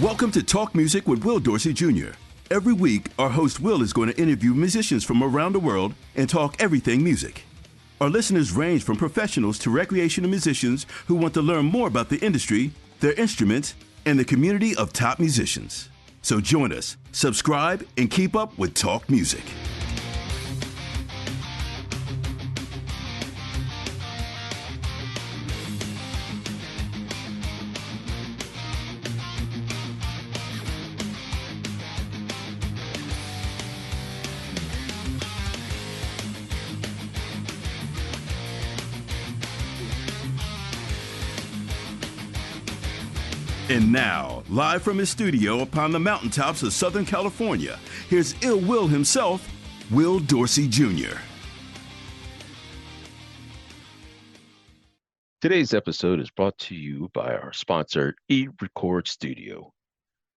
Welcome to Talk Music with Will Dorsey Jr. Every week, our host Will is going to interview musicians from around the world and talk everything music. Our listeners range from professionals to recreational musicians who want to learn more about the industry, their instruments, and the community of top musicians. So join us, subscribe, and keep up with Talk Music. And now, live from his studio upon the mountaintops of Southern California, here's Ill Will himself, Will Dorsey Jr. Today's episode is brought to you by our sponsor, eRecord Studio,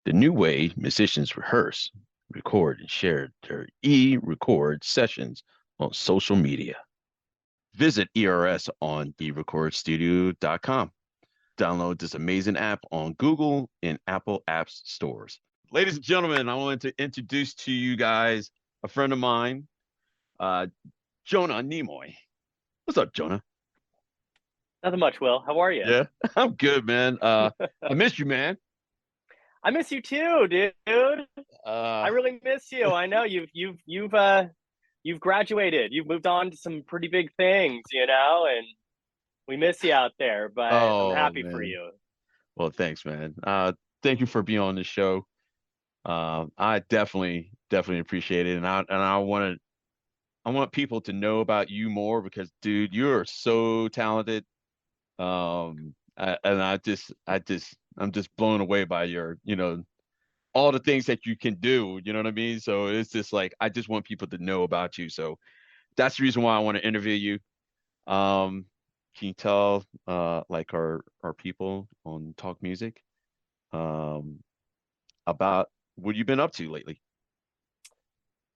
the new way musicians rehearse, record, and share their eRecord sessions on social media. Visit ERS on eRecordstudio.com. Download this amazing app on Google and Apple Apps stores. Ladies and gentlemen, I want to introduce to you guys a friend of mine, Jonah Nimoy. What's up, Jonah? Nothing much, Will. How are you? Yeah, I'm good, man. I miss you, man. I miss you too, dude. I really miss you. I know you've graduated. You've moved on to some pretty big things, and we miss you out there, but I'm happy for you. Well, thanks, man. Thank you for being on the show. I definitely appreciate it, and I want people to know about you more because, dude, you're so talented. I'm just blown away by your, all the things that you can do. You know what I mean? So it's just like I just want people to know about you. So that's the reason why I want to interview you. Can you tell like our people on Talk Music about what you've been up to lately?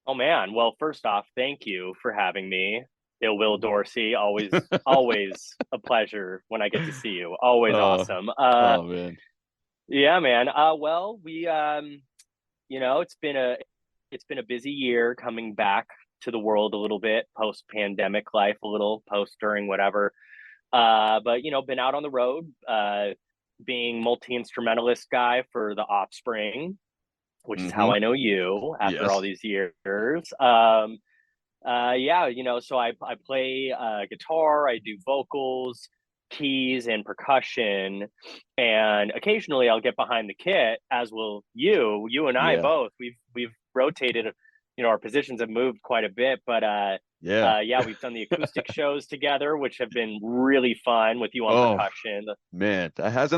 Oh man, well, first off, thank you for having me. Will Dorsey, always a pleasure when I get to see you. Always awesome. Oh man. Yeah, man. Well, we it's been a busy year coming back to the world a little bit, post-pandemic life, a little post during whatever. But been out on the road, being multi-instrumentalist guy for the Offspring, which is how I know you after all these years. So I play guitar, I do vocals, keys, and percussion, and occasionally I'll get behind the kit, as will you. You and I both. We've rotated. Our positions have moved quite a bit, but we've done the acoustic shows together, which have been really fun with you on percussion. Man, that's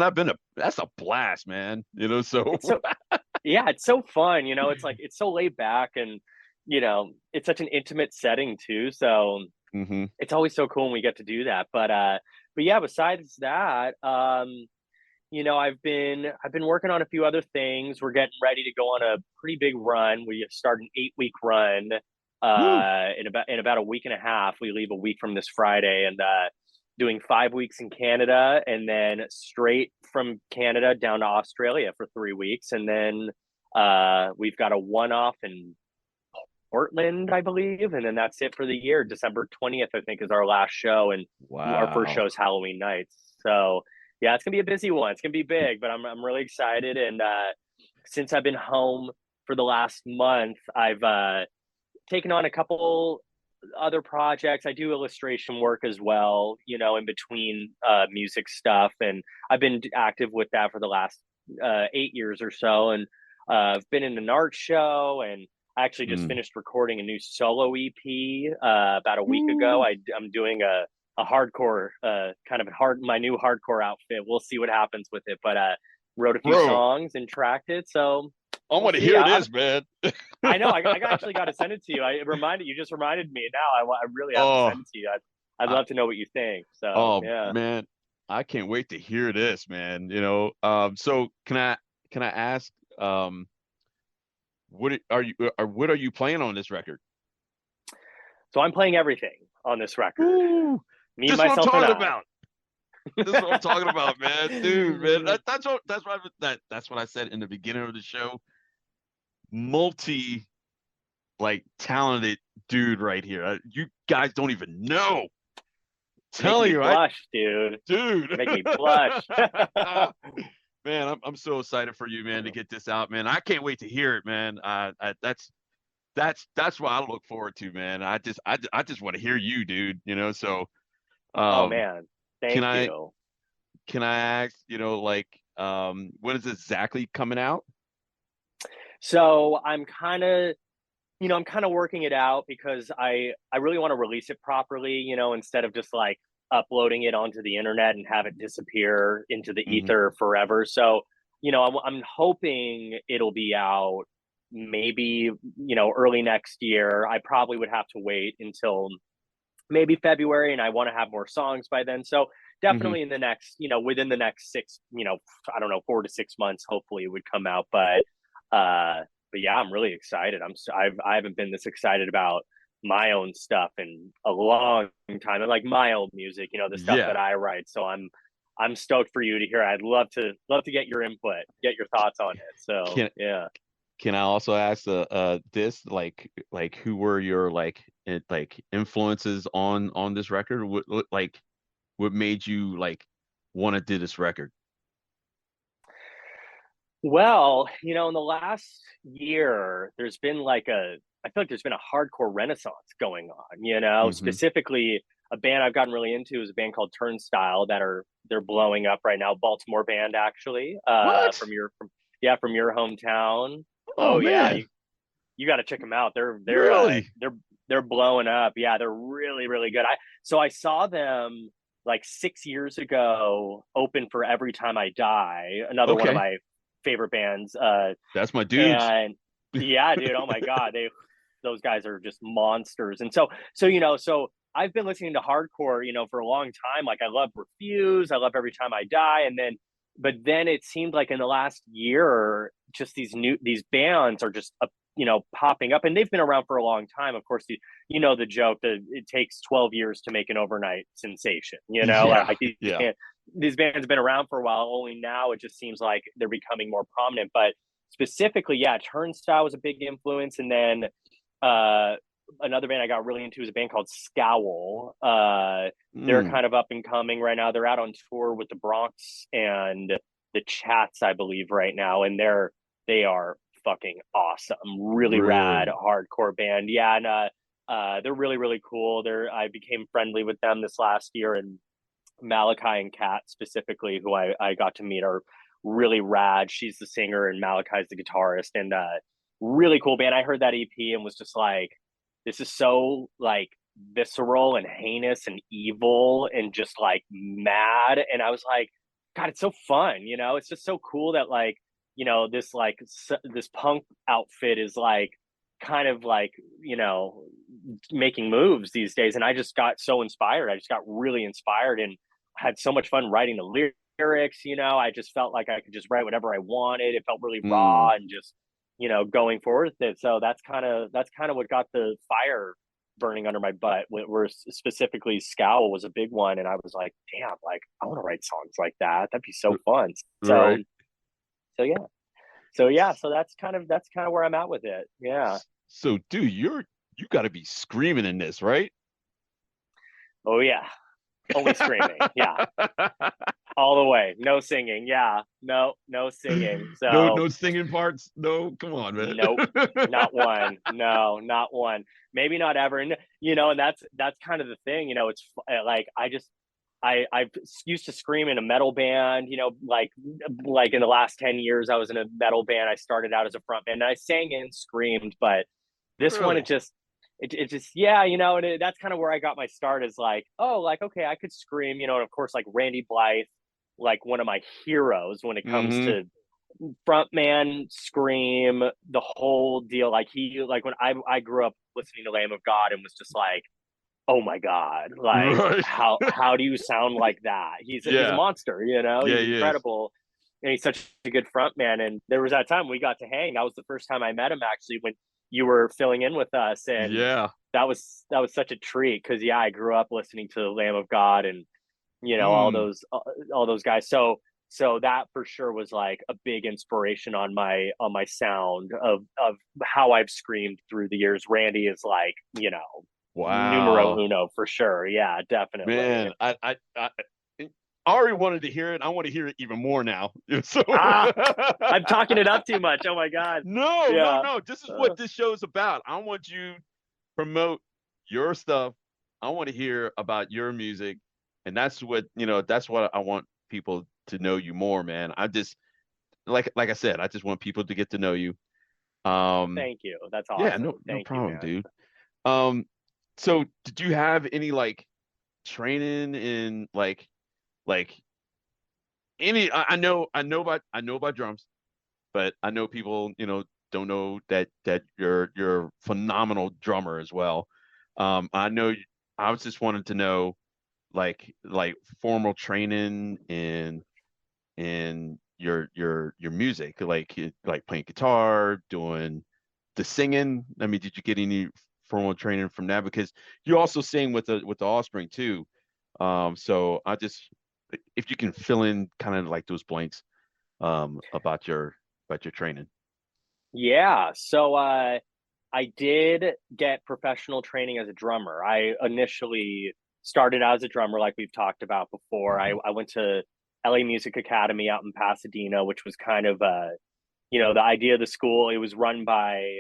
a blast, man. It's so fun. It's so laid back, and it's such an intimate setting too. So it's always so cool when we get to do that. But besides that, I've been working on a few other things. We're getting ready to go on a pretty big run. We start an 8-week run. In about a week and a half. We leave a week from this Friday, and doing 5 weeks in Canada, and then straight from Canada down to Australia for 3 weeks, and then we've got a one-off in Portland, I believe, and then that's it for the year. December 20th, I think, is our last show, and our first show is Halloween nights. So yeah, it's gonna be a busy one. It's gonna be big, but I'm really excited. And since I've been home for the last month, I've taken on a couple other projects. I do illustration work as well, in between music stuff, and I've been active with that for the last 8 years or so. And I've been in an art show, and I actually just finished recording a new solo EP about a week ago. I'm doing a hardcore my new hardcore outfit. We'll see what happens with it, but wrote a few songs and tracked it. So I want to hear this, man. I know. I actually got to send it to you. You just reminded me. Now I really have to send it to you. I'd love to know what you think. So man, I can't wait to hear this, man. So can I ask, what are you playing on this record? So I'm playing everything on this record. Ooh, Me, this myself, what I'm and talking I. about. This is what I'm talking about, man. Dude, man. That's what I said in the beginning of the show. Multi talented dude right here. You guys don't even know. Telling you, blush, dude. Make me blush. Man, I'm so excited for you, man, to get this out, man. I can't wait to hear it, man. That's what I look forward to, man. I just want to hear you, dude. So oh man, thank you. Can I ask, when is this exactly coming out? So I'm kind of working it out because I really want to release it properly, instead of just like uploading it onto the internet and have it disappear into the ether forever. So, I'm hoping it'll be out maybe, early next year. I probably would have to wait until maybe February, and I want to have more songs by then. So definitely in the next, within the next 6, I don't know, 4 to 6 months, hopefully it would come out. But yeah, I'm really excited. I haven't been this excited about my own stuff in a long time, and like my own music, the stuff that I write. So I'm stoked for you to hear. I'd love to get your input, get your thoughts on it. So yeah. Can I also ask this, who were your influences on this record? What made you want to do this record? Well, in the last year, there's been I feel like there's been a hardcore renaissance going on, specifically a band I've gotten really into is a band called Turnstile they're blowing up right now. Baltimore band, actually, from your hometown. Oh yeah. You got to check them out. They're really? They're blowing up. Yeah. They're really, really good. I saw them 6 years ago open for Every Time I Die, another one of my favorite bands. That's my dudes. And yeah, dude. Oh my God. Those guys are just monsters. And so I've been listening to hardcore, for a long time. I love Refuse. I love Every Time I Die. But then it seemed like in the last year, just these bands are just, popping up, and they've been around for a long time. Of course, the joke that it takes 12 years to make an overnight sensation, these bands have been around for a while. Only now it just seems like they're becoming more prominent. But specifically, yeah, Turnstile was a big influence. And then another band I got really into is a band called Scowl. They're kind of up and coming right now. They're out on tour with the Bronx and the Chats, I believe, right now. And they are fucking awesome. Really rad hardcore band. Yeah. And they're really, really cool. I became friendly with them this last year, and Malachi and Kat specifically, who I got to meet, are really rad. She's the singer and Malachi's the guitarist, and really cool band. I heard that EP and was just like, this is so visceral and heinous and evil and just mad. And I was like, God, it's so fun. It's just so cool that this punk outfit is kind of making moves these days. And I just got so inspired. I just got really inspired and had so much fun writing the lyrics. I just felt like I could just write whatever I wanted. It felt really raw and just, going forward with it. So that's kind of what got the fire burning under my butt, where specifically Scowl was a big one. And I was like, damn, I want to write songs like that. That'd be so fun. So yeah. So that's kind of where I'm at with it. Yeah. So dude, you got to be screaming in this, right? Oh yeah. Only screaming. Yeah. All the way. No singing. Yeah. No singing. So no singing parts. No, come on, man. Nope. Not one. No, not one. Maybe not ever. And and that's kind of the thing. It's I used to scream in a metal band, like in the last 10 years, I was in a metal band. I started out as a front band and I sang and screamed, but this one, it just, yeah, and that's kind of where I got my start, is okay, I could scream, and of course, Randy Blythe, one of my heroes when it comes to frontman scream, the whole deal. When I grew up listening to Lamb of God and was just oh my God, how do you sound like that? He's a monster, he's incredible. And he's such a good front man. And there was that time we got to hang. That was the first time I met him, actually, when you were filling in with us. And that was such a treat, because I grew up listening to Lamb of God, and all those guys. So that for sure was like a big inspiration on my sound of how I've screamed through the years. Randy is like, numero Wow, uno for sure. Yeah, definitely. man, I already wanted to hear it. I want to hear it even more now. So I'm talking it up too much. Oh my God. no, Yeah. no. This is what this show is about. I want you to promote your stuff. I want to hear about your music, and that's what That's what I want people to know you more, man. I just like I said, I just want people to get to know you. Thank you. That's Yeah, awesome. no Thank you, problem, man. dude. Um, so did you have any like training in like any? I know about drums, but I know people don't know that you're a phenomenal drummer as well. I know I was just wanted to know like formal training in your music, like playing guitar, doing the singing. I mean, did you get any formal training from that? Because you also sing with the Offspring too. So I just if you can fill in kind of like those blanks about your training. Yeah. So I did get professional training as a drummer. I initially started out as a drummer, like we've talked about before. I went to LA Music Academy out in Pasadena, which was kind of the idea of the school. It was run by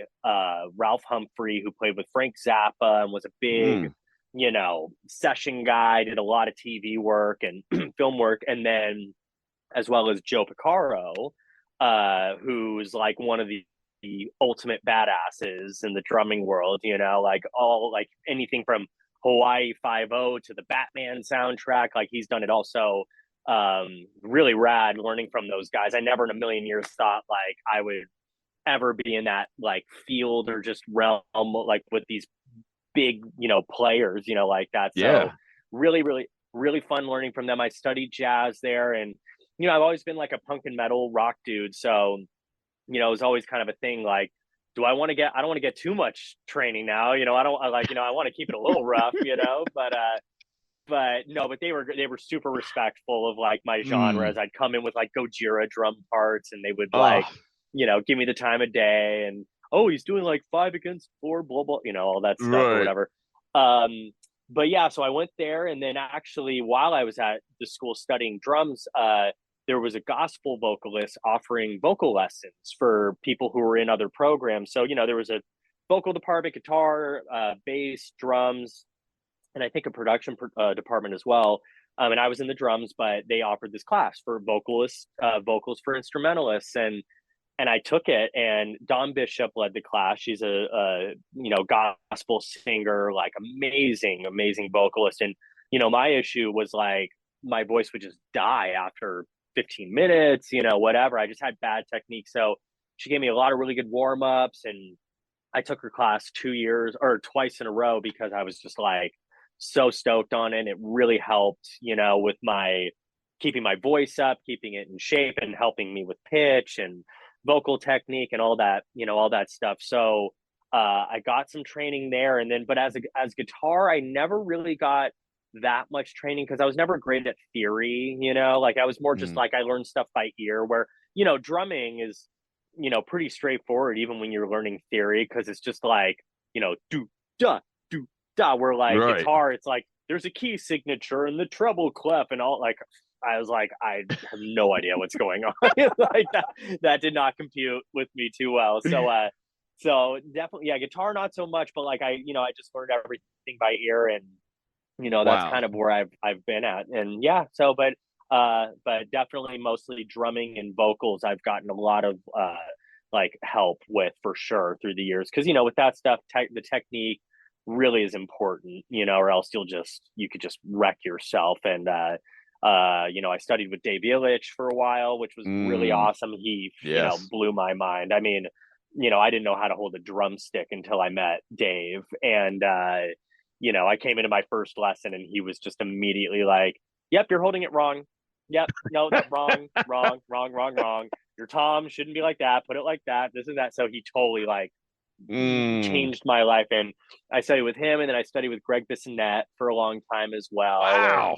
Ralph Humphrey, who played with Frank Zappa and was a big, Mm, session guy, did a lot of TV work and film work, and then as well as Joe Picaro, who's like one of the ultimate badasses in the drumming world, like all like anything from Hawaii 5 to the Batman soundtrack. Like he's done it all. So really rad learning from those guys. I never in a million years thought like I would ever be in that like field or just realm like with these big, players, like that. So yeah. really, really, really fun learning from them. I studied jazz there, and I've always been like a punk and metal rock dude. So, it was always kind of a thing like, I don't want to get too much training now. I don't I want to keep it a little rough, but no, but they were super respectful of like my Mm. genres. I'd come in with like Gojira drum parts and they would like, Oh, give me the time of day and oh, he's doing like 5 against 4, blah blah, all that stuff or right. whatever. Um, but yeah, so I went there and then actually while I was at the school studying drums, there was a gospel vocalist offering vocal lessons for people who were in other programs. So, there was a vocal department, guitar, bass, drums, and I think a production department as well. And I was in the drums, but they offered this class for vocals for instrumentalists, and I took it. And Dawn Bishop led the class. She's a gospel singer, like amazing, amazing vocalist. And my issue was like my voice would just die after 15 minutes, whatever. I just had bad technique. So she gave me a lot of really good warm ups, and I took her class 2 years or twice in a row because I was just like so stoked on it. It really helped, with my keeping my voice up, keeping it in shape, and helping me with pitch and vocal technique and all that stuff. So I got some training there, and then, but as guitar, I never really got that much training because I was never great at theory. Like I was more just Mm. like I learned stuff by ear. Where drumming is pretty straightforward even when you're learning theory because it's just like do da do da. Where like Right. guitar, it's like there's a key signature and the treble clef and all. Like I was like, I have no idea what's going on. Like that did not compute with me too well. So definitely, yeah, guitar not so much, but like I just learned everything by ear, and that's Wow. kind of where I've been at. And yeah, so but definitely mostly drumming and vocals I've gotten a lot of like help with for sure through the years, because with that stuff the technique really is important, or else you could just wreck yourself. And I studied with Dave Illich for a while, which was really Mm. awesome. He Yes. blew my mind. I mean, I didn't know how to hold a drumstick until I met Dave. And I came into my first lesson and he was just immediately like, yep, you're holding it wrong. Yep, no, that wrong, wrong, wrong, wrong, wrong. Your tom shouldn't be like that. Put it like that. This and that. So he totally like Mm. changed my life. And I studied with him, and then I studied with Greg Bissonette for a long time as well. And Wow.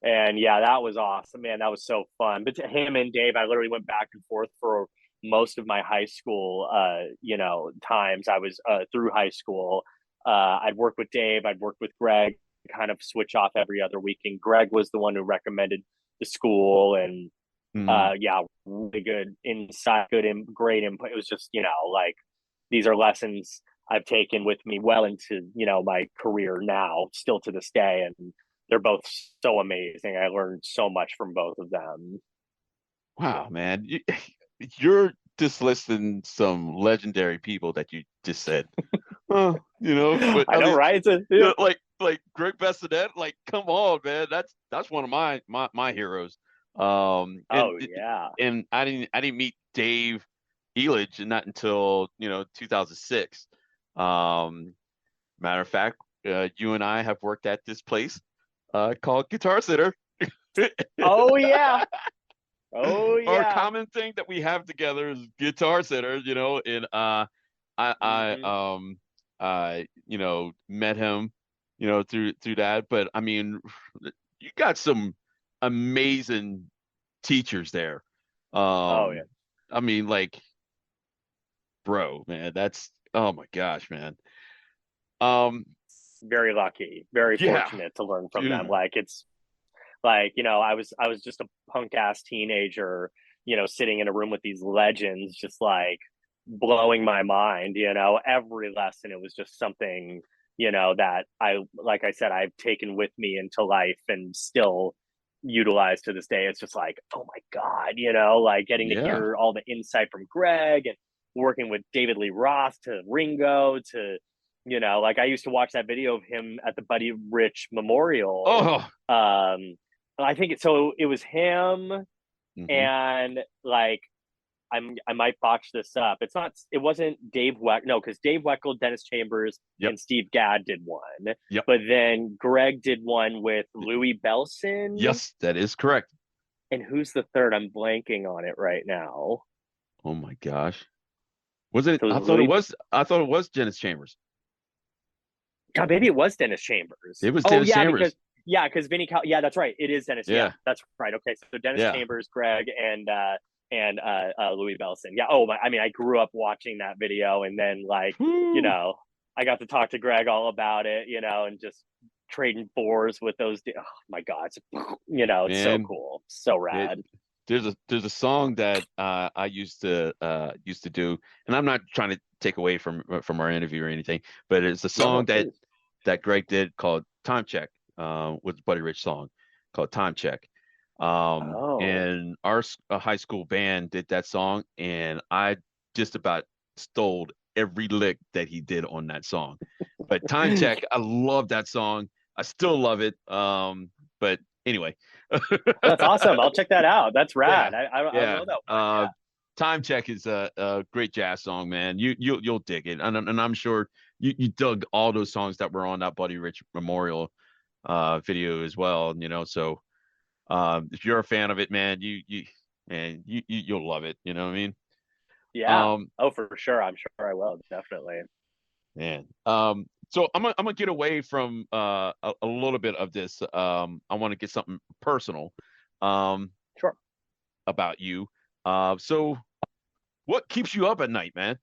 And yeah, that was awesome, man. That was so fun. But to him and Dave, I literally went back and forth for most of my high school, times. I was through high school. I'd work with Dave. I'd work with Greg. Kind of switch off every other weekend. Greg was the one who recommended the school, and Mm-hmm. yeah, really good insight, great input. It was just, like, these are lessons I've taken with me well into, my career now, still to this day. And they're both so amazing. I learned so much from both of them. Wow, man. You're just listing some legendary people that you just said. But I I know, mean, right? you know, like Greg Bassinet, like, come on, man. That's one of my heroes. And Oh yeah. and I didn't meet Dave Elidge not until 2006. Matter of fact, you and I have worked at this place called Guitar Center. Oh yeah. Oh Our yeah. common thing that we have together is Guitar Center, and I Hmm. met him, through that. But I mean, you got some amazing teachers there. Oh yeah. I mean, like, bro, man, that's, oh my gosh, man. Um, Very lucky, very yeah, fortunate to learn from them. dude. Like, it's like, I was just a punk ass teenager, sitting in a room with these legends, just like blowing my mind. Every lesson, it was just something, that like I said, I've taken with me into life and still utilize to this day. It's just like, oh my God, like getting to Yeah. hear all the insight from Greg, and working with David Lee Roth to Ringo to, like, I used to watch that video of him at the Buddy Rich Memorial. Oh. Um, I think it was him, Hmm. and like, I might botch this up. It wasn't Dave Weck, no, because Dave Weckl, Dennis Chambers, Yep. and Steve Gadd did one. Yep. But then Greg did one with Louis Belson. Yes, that is correct. And who's the third? I'm blanking on it right now. Oh my gosh. Was it? So it was I thought it Louis. was. I thought it was Dennis Chambers. God, maybe it was Dennis Chambers. It was Oh Dennis yeah, because Chambers. Vinny yeah, that's right. It is Dennis. Yeah, Yeah. that's right. Okay, so Dennis Yeah. Chambers, Greg, and Louis Belson. Yeah. Oh, I mean, I grew up watching that video, and then, like, you Woo. know, I got to talk to Greg all about it, and just trading fours with those. Oh my God, it's so Man, cool, so it, rad. there's a song that I used to do, and I'm not trying to take away from our interview or anything, but it's a No, no, song that please. that Greg did called Time Check, with Buddy Rich song called Time Check. Oh, And our high school band did that song, and I just about stole every lick that he did on that song. But Time Check, I love that song. I still love it. But anyway. that's awesome. I'll check that out. That's Yeah, rad. I don't yeah. know that one. Yeah. Time Check is a great jazz song, man. You'll dig it, and I'm sure you dug all those songs that were on that Buddy Rich Memorial video as well. So if you're a fan of it, man, you'll love it. You know what I mean? Yeah. Um, Oh, for sure. I'm sure I will. Definitely. man. So I'm gonna get away from a little bit of this. I want to get something personal um Sure. about you. So what keeps you up at night, man?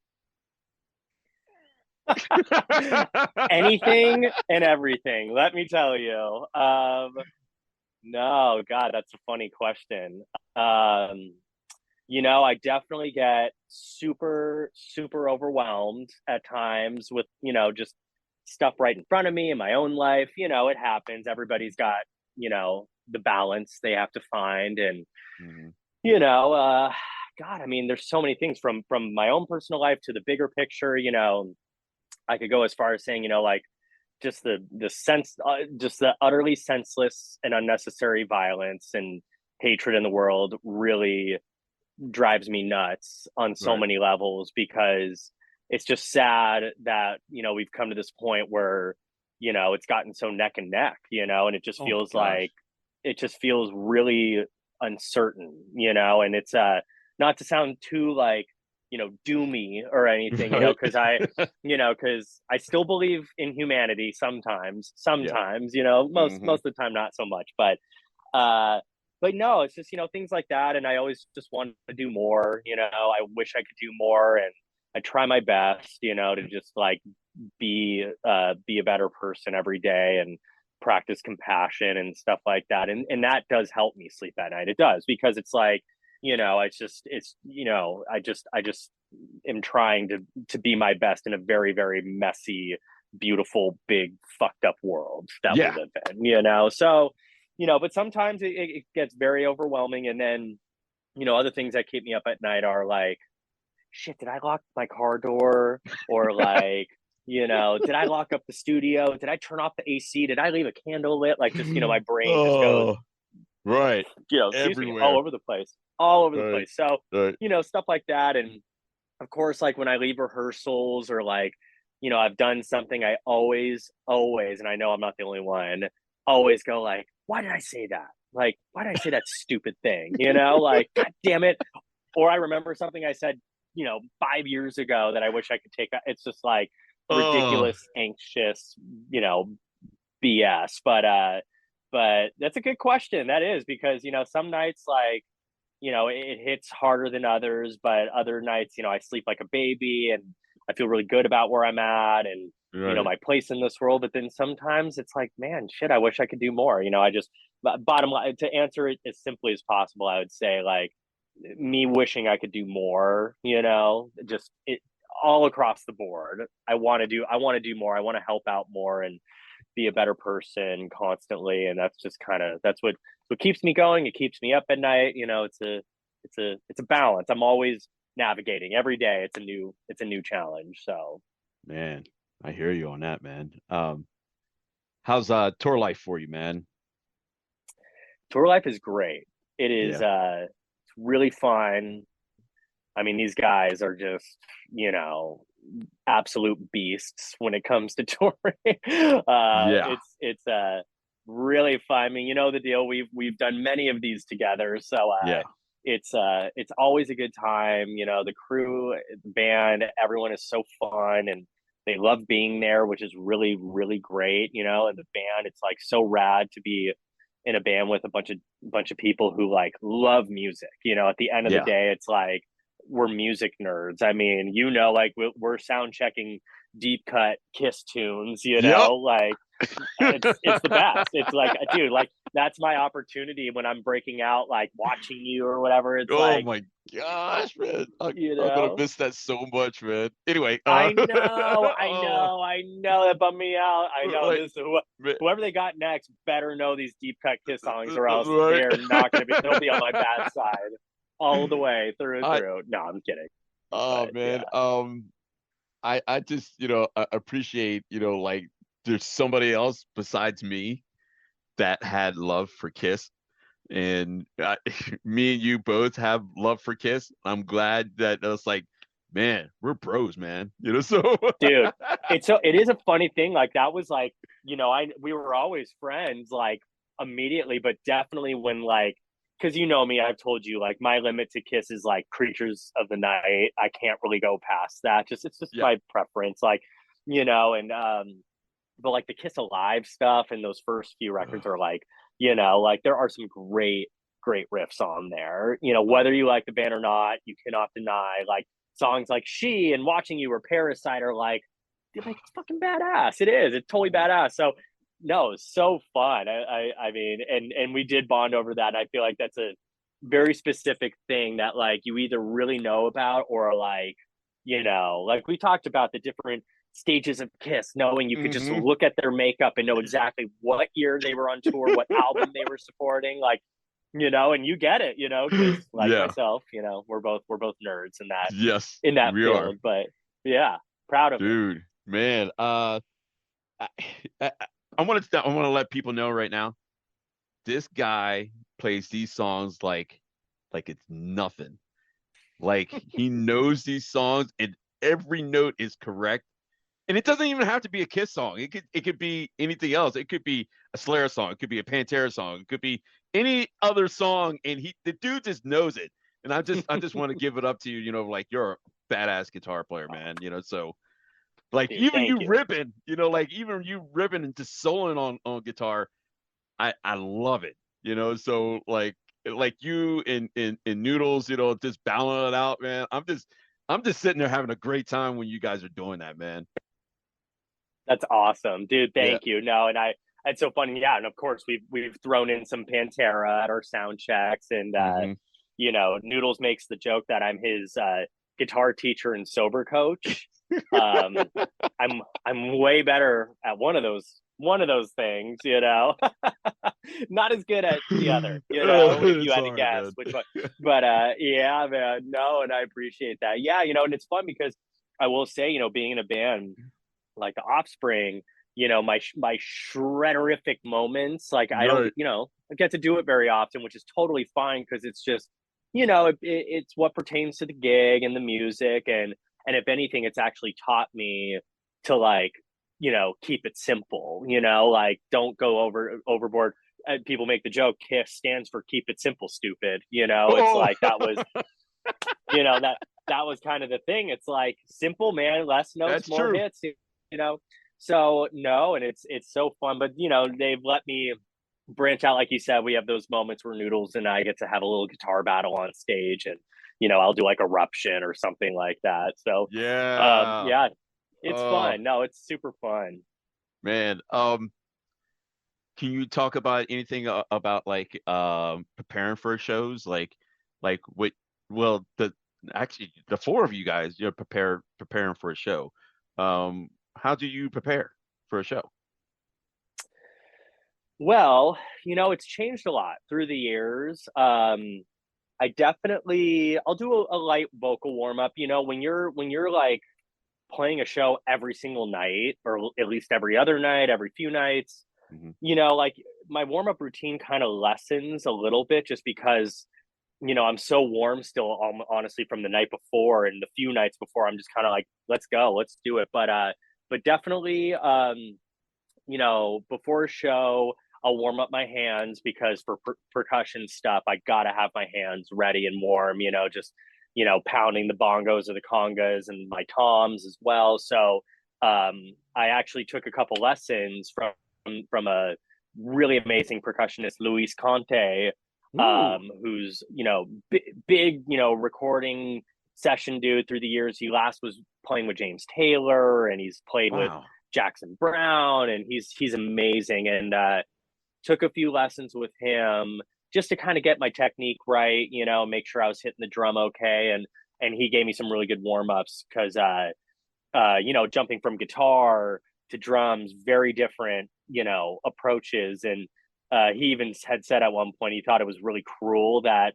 Anything and everything, let me tell you. No, God, that's a funny question. Um, I definitely get super, super overwhelmed at times with, just stuff right in front of me in my own life. It happens. Everybody's got, the balance they have to find. And, Mhm. you know, uh, God, I mean, there's so many things from my own personal life to the bigger picture. I could go as far as saying, like, just the sense, just the utterly senseless and unnecessary violence and hatred in the world really drives me nuts on so Right. many levels, because it's just sad that we've come to this point where it's gotten so neck and neck, and Oh my gosh. it just feels really uncertain, and it's not to sound too, like, doomy or anything, Right. because I still believe in humanity sometimes, Yeah. most Hmm. of the time not so much, but But no, it's just, things like that. And I always just want to do more, I wish I could do more. And I try my best, to just like be a better person every day and practice compassion and stuff like that. And that does help me sleep at night. It does, because it's like, I just am trying to be my best in a very, very messy, beautiful, big, fucked up world that we live in. So, but sometimes it gets very overwhelming. And then, other things that keep me up at night are like, shit, did I lock my car door? Or like, did I lock up the studio? Did I turn off the AC? Did I leave a candle lit? Like, just, my brain just goes, right. Excuse me, Everywhere. all over the place. All over the Right. place. So, Right. Stuff like that. And of course, like when I leave rehearsals or like, I've done something, I always, and I know I'm not the only one, always go like, why did I say that? Like, why did I say that stupid thing? Like, God damn it. Or I remember something I said, 5 years ago that I wish I could take. It's just like ridiculous, anxious, BS. But that's a good question. That is, because, some nights like, it hits harder than others, but other nights, I sleep like a baby and I feel really good about where I'm at and, my place in this world. But then sometimes it's like, man, shit, I wish I could do more. I just, bottom line, to answer it as simply as possible, I would say like me wishing I could do more, just it all across the board. I want to do more. I want to help out more and be a better person constantly. And that's just that's what keeps me going. It keeps me up at night. It's a balance. I'm always navigating every day. It's a new challenge. So, Man, I hear you on that, man. How's tour life for you, man? Tour life is great. It is it's really fun. I mean, these guys are just, absolute beasts when it comes to touring. It's really fun. I mean, the deal. We've done many of these together, so it's always a good time. The crew, the band, everyone is so fun and they love being there, which is really, really great. And the band, it's like so rad to be in a band with a bunch of people who like love music. At the end of the day, it's like we're music nerds. I mean, like we're sound checking deep cut Kiss tunes, like it's the best. It's like, dude, like that's my opportunity when I'm breaking out, like watching you or whatever. It's like, my gosh, man, I'm gonna miss that so much, man. Anyway, I know that bummed me out. I know like, this. Whoever they got next better know these deep cut Kiss songs, or else they're not gonna be. They'll be on my bad side all the way through. No, I'm kidding. But, man, I just I appreciate like there's somebody else besides me that had love for Kiss, and me and you both have love for Kiss. I'm glad that it's like, man, we're bros, man. So dude, it is a funny thing. Like that was like, we were always friends, like immediately, but definitely when like, because me, I've told you like my limit to Kiss is like Creatures of the Night. I can't really go past that. It's just my preference, like, and but like the Kiss Alive stuff and those first few records are like, like there are some great riffs on there. Whether you like the band or not, you cannot deny like songs like She and Watching You or Parasite are like, dude, like it's fucking badass. It is. It's totally badass. So no, it's so fun. I mean, and we did bond over that. And I feel like that's a very specific thing that like you either really know about or like, like we talked about the different stages of Kiss, knowing you could just look at their makeup and know exactly what year they were on tour, what album they were supporting, like, and you get it, because like myself, we're both nerds in that we field. are. But yeah, proud of it. Dude, man. I want to let people know right now, this guy plays these songs like it's nothing. Like he knows these songs and every note is correct. And it doesn't even have to be a Kiss song. It could be anything else. It could be a Slayer song. It could be a Pantera song. It could be any other song. And the dude just knows it. And I just want to give it up to you. Like you're a badass guitar player, man. So like, dude, even you ripping, like even you ripping and just soloing on guitar, I love it. So like you in Noodles, just battling it out, man. I'm just sitting there having a great time when you guys are doing that, man. That's awesome, dude. Yeah. Thank you. No, and it's so funny. Yeah, and of course we've thrown in some Pantera at our sound checks, and Mm-hmm. Noodles makes the joke that I'm his guitar teacher and sober coach. Um, I'm way better at one of those things, Not as good at the other, if you had to Sorry, guess man. which one. But yeah, man, no, and I appreciate that. Yeah, and it's fun because I will say, being in a band like the Offspring, my shredderific moments, like I don't, Right. I get to do it very often, which is totally fine because it's just, it's what pertains to the gig and the music, and if anything, it's actually taught me to like, keep it simple, like don't go overboard. People make the joke, KISS stands for keep it simple, stupid. It's Oh. like that was, that was kind of the thing. It's like simple, man, less notes, That's more true. hits, you know. So no, and it's so fun. But they've let me branch out, like you said. We have those moments where Noodles and I get to have a little guitar battle on stage, and I'll do like Eruption or something like that. So Yeah. yeah, it's Oh, fun. No, it's super fun. man. Can you talk about anything about like preparing for shows, like what? Well, the four of you guys, you're preparing for a show. How do you prepare for a show? Well, it's changed a lot through the years. I'll do a light vocal warm up. When you're like playing a show every single night, or at least every other night, every few nights, Hmm. like my warm up routine kind of lessens a little bit just because, I'm so warm still, honestly, from the night before and the few nights before. I'm just kind of like, let's go, let's do it. But definitely, before a show, I'll warm up my hands because for percussion stuff, I gotta have my hands ready and warm. Just pounding the bongos or the congas and my toms as well. So I actually took a couple lessons from a really amazing percussionist, Luis Conte, Ooh, who's big recording session dude through the years. He last was playing with James Taylor, and he's played with wow. Jackson Brown, and he's amazing. And took a few lessons with him just to kind of get my technique right, make sure I was hitting the drum okay, and he gave me some really good warm ups because jumping from guitar to drums, very different, approaches. And he even had said at one point he thought it was really cruel that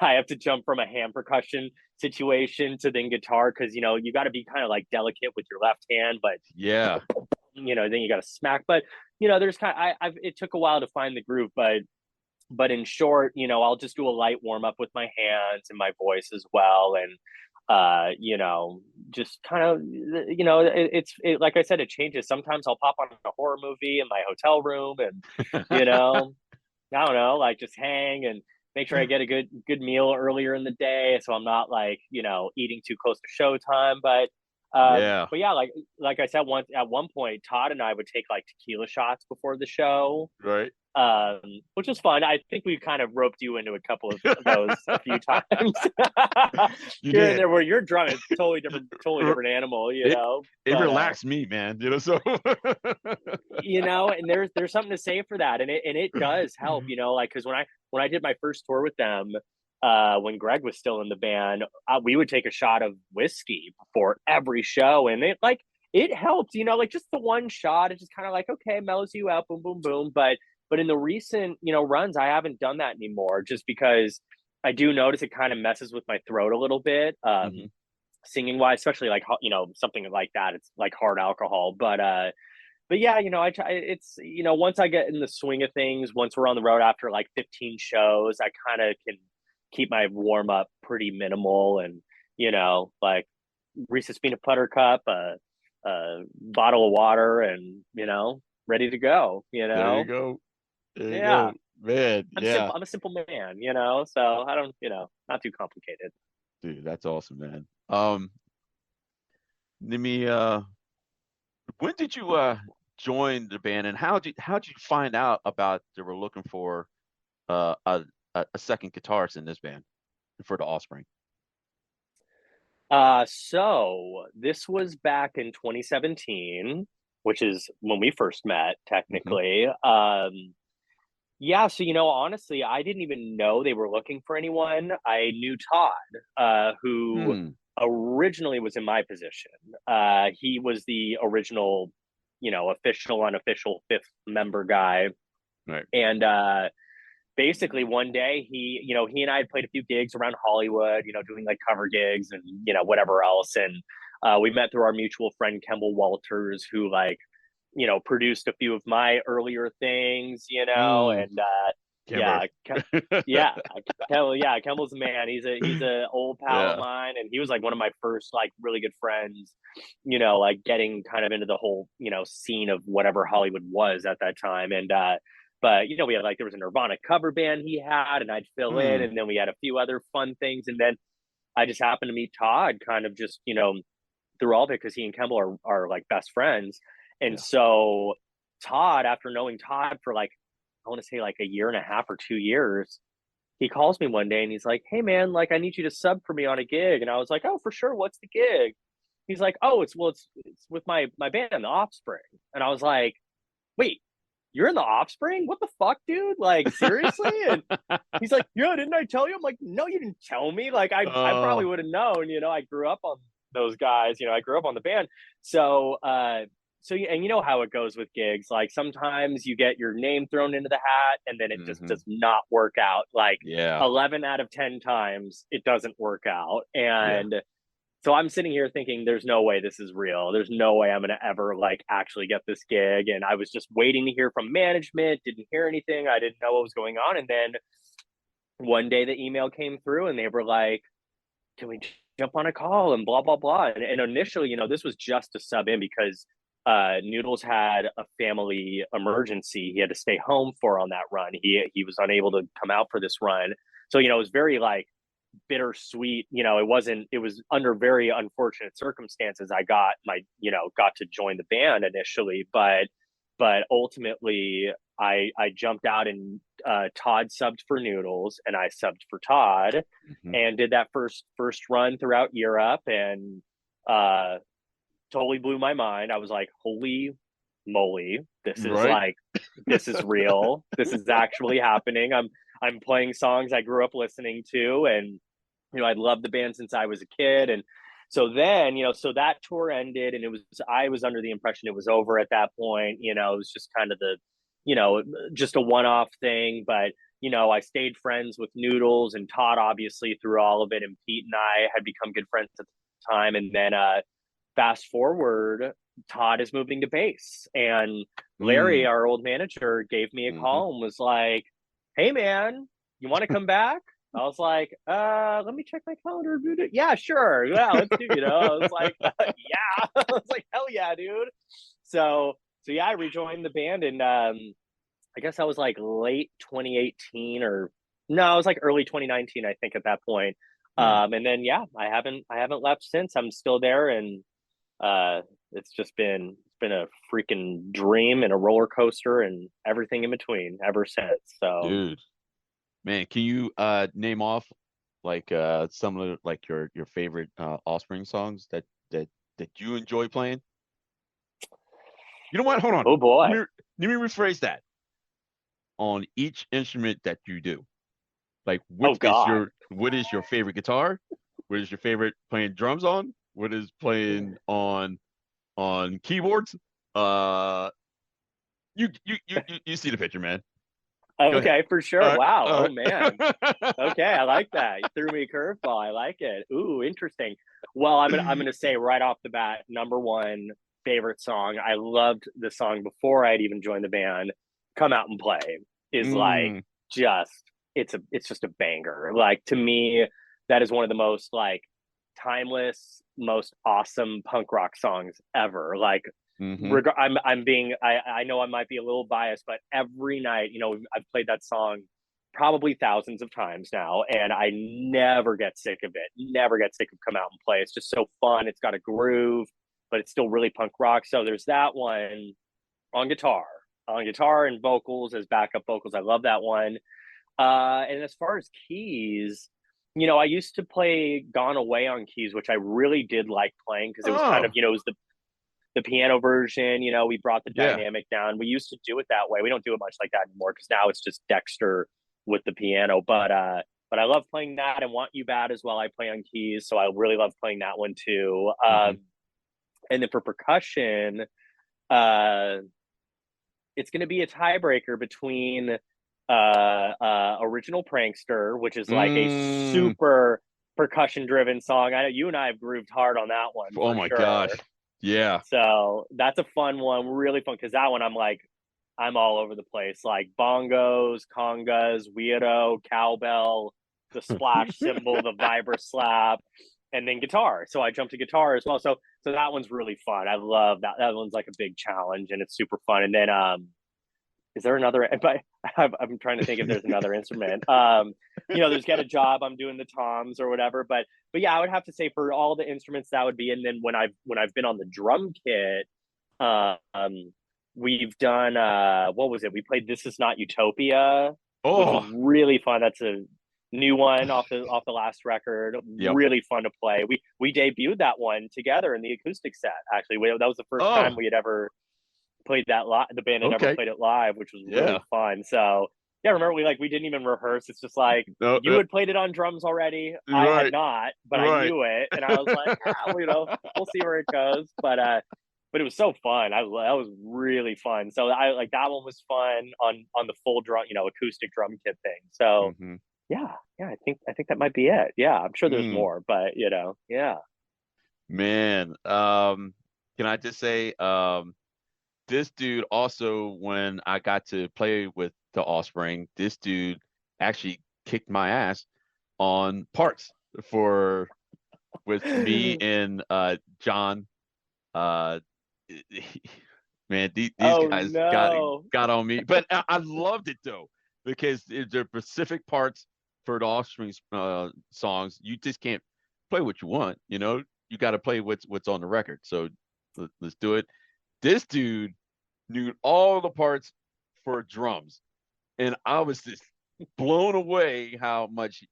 I have to jump from a hand percussion situation to then guitar because you got to be kind of like delicate with your left hand, but Yeah. then you got to smack. But there's kind of, it took a while to find the groove, but in short, I'll just do a light warm up with my hands and my voice as well, and just kind of, like I said, it changes. Sometimes I'll pop on a horror movie in my hotel room, and I don't know, like just hang and make sure I get a good meal earlier in the day, so I'm not like eating too close to showtime. Yeah. But yeah, like I said, at one point, Todd and I would take like tequila shots before the show, Right. which was fun. I think we kind of roped you into a couple of those a few times You here and did. there. Where you're drunk, it's totally different animal, It it But relaxed me, man. So and there's something to say for that, and it does help, like because when I did my first tour with them, when Greg was still in the band, we would take a shot of whiskey before every show, and it helped, like just the one shot, it's just kind of like, okay, mellows you out, boom, boom, boom. But in the recent runs, I haven't done that anymore, just because I do notice it kind of messes with my throat a little bit. Mhm. Singing wise, especially like something like that, it's like hard alcohol. But yeah, I try. It's once I get in the swing of things, once we're on the road after like 15 shows, I kind of can keep my warm up pretty minimal, and like Reese's peanut butter cup, a bottle of water, and ready to go. There you go. There you Yeah, go. Man, I'm yeah. simple. I'm a simple man, so I don't, not too complicated. Dude, that's awesome, man. Let me when did you join the band, and how did you find out about they were looking for a second guitarist in this band for the Offspring? So this was back in 2017, which is when we first met, Mm-hmm. technically. Yeah, so honestly, I didn't even know they were looking for anyone. I knew Todd, who Hmm. originally was in my position. He was the original, official, unofficial fifth member guy. Right. And basically one day he and I had played a few gigs around Hollywood, doing like cover gigs and whatever else. And we met through our mutual friend Kemble Walters, who produced a few of my earlier things, Mm. and Kimber. yeah, yeah, Kemble's a man. He's a old pal of Yeah. mine, and he was like one of my first like really good friends. Like getting kind of into the whole scene of whatever Hollywood was at that time, and but we had like there was a Nirvana cover band he had, and I'd fill in, Mm. and then we had a few other fun things, and then I just happened to meet Todd, kind of just through all of it because he and Kemble are like best friends, and Yeah. so Todd, after knowing Todd for like I want to say like a year and a half or 2 years, he calls me one day and he's like, "Hey man, like I need you to sub for me on a gig," and I was like, "Oh, for sure. What's the gig?" He's like, "Oh, it's with my band, The Offspring," and I was like, "Wait, you're in The Offspring? What the fuck, dude? Like seriously?" And he's like, "Yeah, didn't I tell you?" I'm like, "No, you didn't tell me. Like I probably Oh. would have known. I grew up on those guys. I grew up on the band. So and you know how it goes with gigs. Like sometimes you get your name thrown into the hat, and then it just Mm-hmm. does not work out. Like Yeah. 11 out of 10 times, it doesn't work out. Yeah. And so I'm sitting here thinking, there's no way this is real. There's no way I'm going to ever like actually get this gig. And I was just waiting to hear from management, didn't hear anything. I didn't know what was going on. And then one day the email came through and they were like, can we jump on a call and blah, blah, blah. And initially, this was just to sub in because Noodles had a family emergency he had to stay home for on that run. He was unable to come out for this run. So, it was very like bittersweet. It was under very unfortunate circumstances got to join the band initially, but ultimately I jumped out and Todd subbed for Noodles and I subbed for Todd Mm-hmm. and did that first run throughout Europe, and uh totally blew my mind. I was like, holy moly, Right. this is real. This is actually happening. I'm playing songs I grew up listening to, and I'd loved the band since I was a kid. And so then, so that tour ended, and I was under the impression it was over at that point. It was just kind of you know, just a one-off thing. But I stayed friends with Noodles and Todd, obviously, through all of it, and Pete and I had become good friends at the time. And then fast forward, Todd is moving to bass, and Larry, Mm. our old manager, gave me a Mm-hmm. call and was like, "Hey man, you want to come back?" I was like, let me check my calendar. Yeah, sure. Yeah, let's do, I was like, yeah. I was like, hell yeah, dude. So yeah, I rejoined the band, and I guess I was like late 2018, or no, I was like early 2019, I think, at that point. Yeah. And then yeah, I haven't left since. I'm still there, and uh it's been a freaking dream and a roller coaster and everything in between ever since. So Dude, man, can you name off like some of the, like your favorite Offspring songs that you enjoy playing? You know what? Hold on. oh Let boy. me let me rephrase that. On each instrument that you do, like Oh god. what is your favorite guitar? What is your favorite playing drums on? What is playing on keyboards? Uh, you see the picture, man. Go ahead. Okay, for sure. All right. Wow. All Oh man. right. Okay, I like that. You threw me a curveball. I like it. Ooh, interesting. Well, I'm gonna say right off the bat, number one favorite song. I loved the song before I'd even joined the band. Come Out and Play is like Mm, just it's just a banger. Like to me, that is one of the most like timeless, most awesome punk rock songs ever. Like mm-hmm. I know I might be a little biased, but every night, I've played that song probably thousands of times now, and I never get sick of it. Never get sick of Come Out and Play. It's just so fun. It's got a groove, but it's still really punk rock. So there's that one on guitar, and vocals as backup vocals. I love that one. And as far as keys, I used to play Gone Away on keys, which I really did like playing because it was kind of, Oh, it was the piano version. We brought the yeah. dynamic down. We used to do it that way. We don't do it much like that anymore because now it's just Dexter with the piano. But I love playing that, and Want You Bad as well. I play on keys, so I really love playing that one too. Hmm. And then for percussion, uh, it's going to be a tiebreaker between Original Prankster, which is like a Mm. super percussion driven song. I know you and I have grooved hard on that one Oh for my sure. gosh. Yeah. So that's a fun one, really fun, because that one I'm all over the place, like bongos, congas, weirdo, cowbell, the splash cymbal, the vibra slap, and then guitar. So I jumped to guitar as well. So that one's really fun. I love that. That one's like a big challenge, and it's super fun. And then is there another? But I'm trying to think if there's another instrument. There's Get a Job. I'm doing the toms or whatever. But yeah, I would have to say for all the instruments that would be. And then when I've been on the drum kit, um, we've done what was it? We played This Is Not Utopia, which was Oh, really fun. That's a new one off the last record. yep. Really fun to play. We debuted that one together in the acoustic set. Actually, that was the first time Oh, we had ever played that live. The band had never okay. played it live, which was Yeah. really fun. So yeah, remember we didn't even rehearse. It's just like No, you had played it on drums already. I had right. not, but I Right. knew it, and I was like, we'll see where it goes. But it was so fun. That was really fun. So I like that one was fun on the full drum, acoustic drum kit thing. So Hmm. yeah, I think that might be it. Yeah, I'm sure there's Mm, more, but yeah. man. Can I just say, this dude also, when I got to play with the Offspring, this dude actually kicked my ass on parts for with me and John. Uh, man, these Oh guys no. got on me, but I loved it though because they're specific parts for the Offspring songs. You just can't play what you want, You got to play what's on the record. So let's do it. This dude knew all the parts for drums, and I was just blown away how much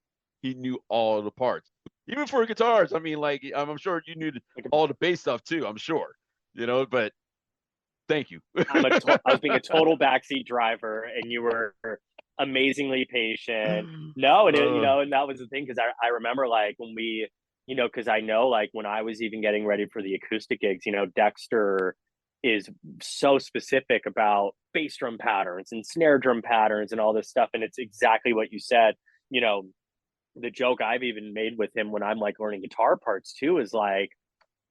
he knew all the parts, even for guitars. I mean, like I'm sure you knew all the bass stuff too. I'm sure, But thank you. I was being a total backseat driver, and you were amazingly patient. No, uh, and that was the thing because I remember like when we, because I know like when I was even getting ready for the acoustic gigs, Dexter is so specific about bass drum patterns and snare drum patterns and all this stuff, and it's exactly what you said. You know, the joke I've even made with him when I'm like learning guitar parts too is like,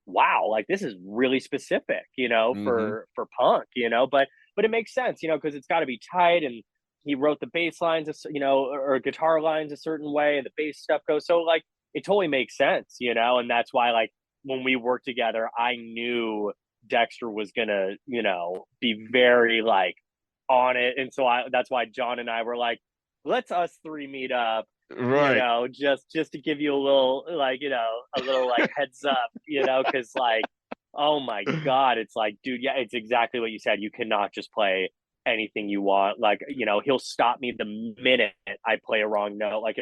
wow, like this is really specific, mm-hmm. for punk, but it makes sense, because it's got to be tight, and he wrote the bass lines, or guitar lines a certain way, and the bass stuff goes so like it totally makes sense, and that's why like when we worked together, I knew Dexter was gonna, be very like on it, and so that's why John and I were like, let's us three meet up, Right. just to give you a little like, a little like heads up, because like, oh my God, it's like, dude, yeah, it's exactly what you said. You cannot just play anything you want. Like, he'll stop me the minute I play a wrong note. Like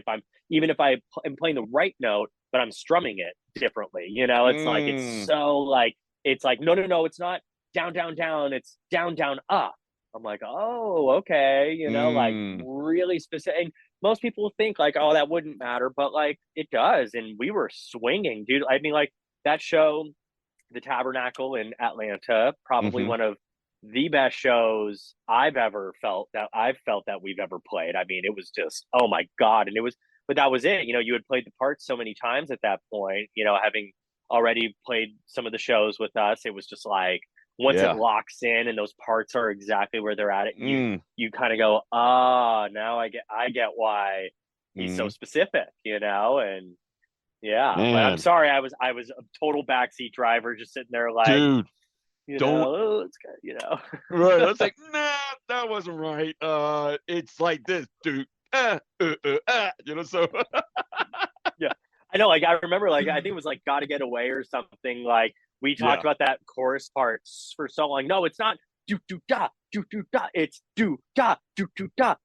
even if I am playing the right note, but I'm strumming it differently, it's like, Mm, it's like, no, no, no, it's not down, down, down. It's down, down, up. I'm like, oh, okay, like mm. really specific. Most people think like, oh, that wouldn't matter, but like it does. And we were swinging, dude. I mean, like that show, the Tabernacle in Atlanta, probably Mm-hmm. one of the best shows I've felt that we've ever played. I mean, it was just, oh my God. And but that was it. You had played the parts so many times at that point, having already played some of the shows with us, it was just like, once it Yeah. locks in and those parts are exactly where they're at, Mm, you kind of go, now I get why he's so mm. specific, and yeah. But I'm Man, sorry, I was a total backseat driver, just sitting there like, dude, don't. oh, it's good, Right. I was like, nah, that wasn't right. It's like this, dude. So. Yeah. I know, like I remember, like I think it was like "Gotta Get Away" or something. Like we talked Yeah. about that chorus part for so long. No, it's not do do da do do da. It's do da do do da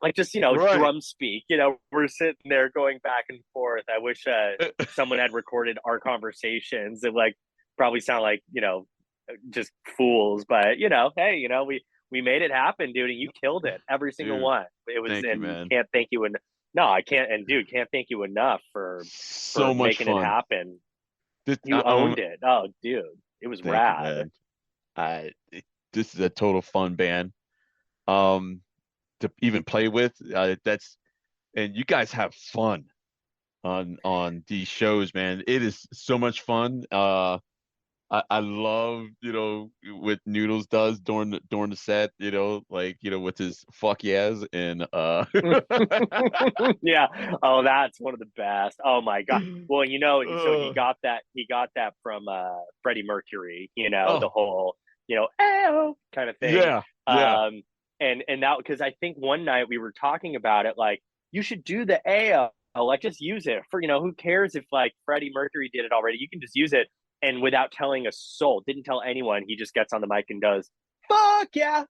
like just Right. drum speak. We're sitting there going back and forth. I wish someone had recorded our conversations. It like probably sound like just fools, but hey, we made it happen, dude, and you killed it every single Dude, one. It was, thank you, and man. can't thank you enough. No, I can't, and dude, can't thank you enough for So much making it fun. happen. This, You owned it. Oh, dude, it was thank you, rad. man. This is a total fun band. To even play with. And you guys have fun on these shows, man. It is so much fun. I love, what Noodles does during the set, with his fuck yes and Yeah. Oh, that's one of the best. Oh my god. Well, so he got that from Freddie Mercury, the oh whole, "Ayo" kind of thing. yeah, yeah. Um and that, because I think one night we were talking about it, like, you should do the AO, like, just use it for, who cares if like Freddie Mercury did it already? You can just use it, and without telling a soul, didn't tell anyone, he just gets on the mic and does fuck yeah,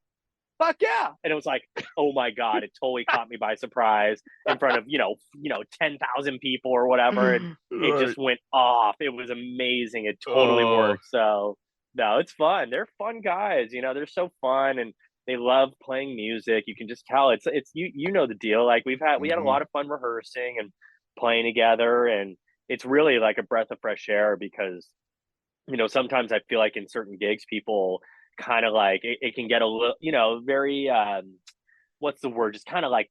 fuck yeah. And it was like, oh my god, it totally caught me by surprise in front of 10,000 people or whatever, and it Right. just went off. It was amazing. It totally Oh. worked. So no, it's fun. They're fun guys. They're so fun, and they love playing music. You can just tell. It's you know the deal. Like, we had a Hmm. lot of fun rehearsing and playing together, and it's really like a breath of fresh air, because sometimes I feel like in certain gigs, people kind of like it can get a little, very what's the word? Just kind of like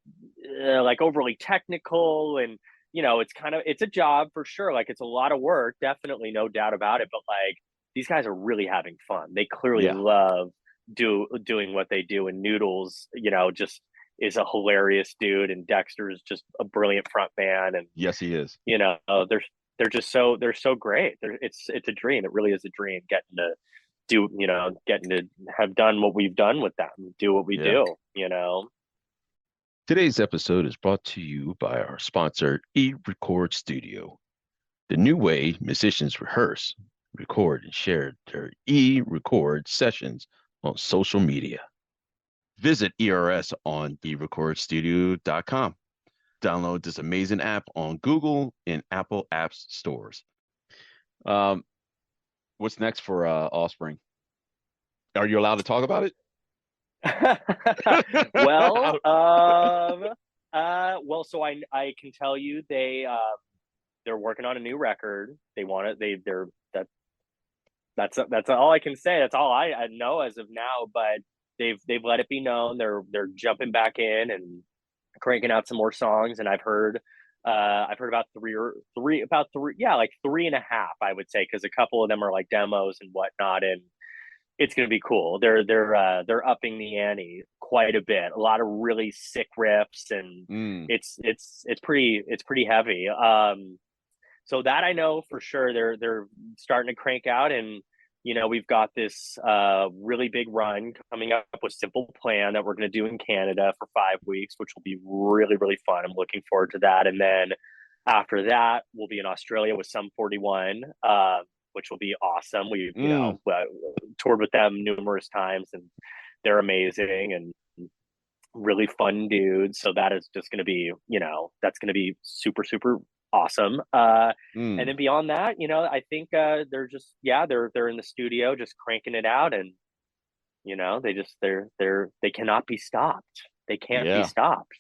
overly technical, and it's a job for sure. Like, it's a lot of work, definitely, no doubt about it. But like, these guys are really having fun. They clearly Yeah. love doing what they do. And Noodles, just is a hilarious dude, and Dexter is just a brilliant front man, and Yes, he is. they're just they're so great. It's a dream. It really is a dream, getting to have done what we've done with them, do what we Yeah. do. Today's episode is brought to you by our sponsor, E-Record Studio, the new way musicians rehearse, record, and share their e-record sessions on social media. Visit ERS on erecordstudio.com. Download this amazing app on Google and Apple Apps stores. Um, what's next for Offspring? Are you allowed to talk about it? Well, so I can tell you they're working on a new record. They want it. That's all I can say. That's all I know as of now. But they've let it be known they're jumping back in and cranking out some more songs. And I've heard about three, yeah, like three and a half, I would say, because a couple of them are like demos and whatnot, and it's going to be cool. They're upping the ante quite a bit. A lot of really sick riffs, and Mm. it's pretty heavy. So that I know for sure. They're starting to crank out, and we've got this really big run coming up with Simple Plan that we're going to do in Canada for 5 weeks, which will be really, really fun. I'm looking forward to that. And then after that, we'll be in Australia with Sum 41, which will be awesome. We toured with them numerous times, and they're amazing and really fun dudes. So that is just going to be, that's going to be super, super awesome. And then beyond that, I think they're in the studio just cranking it out, and they cannot be stopped. They can't be Yeah. stopped.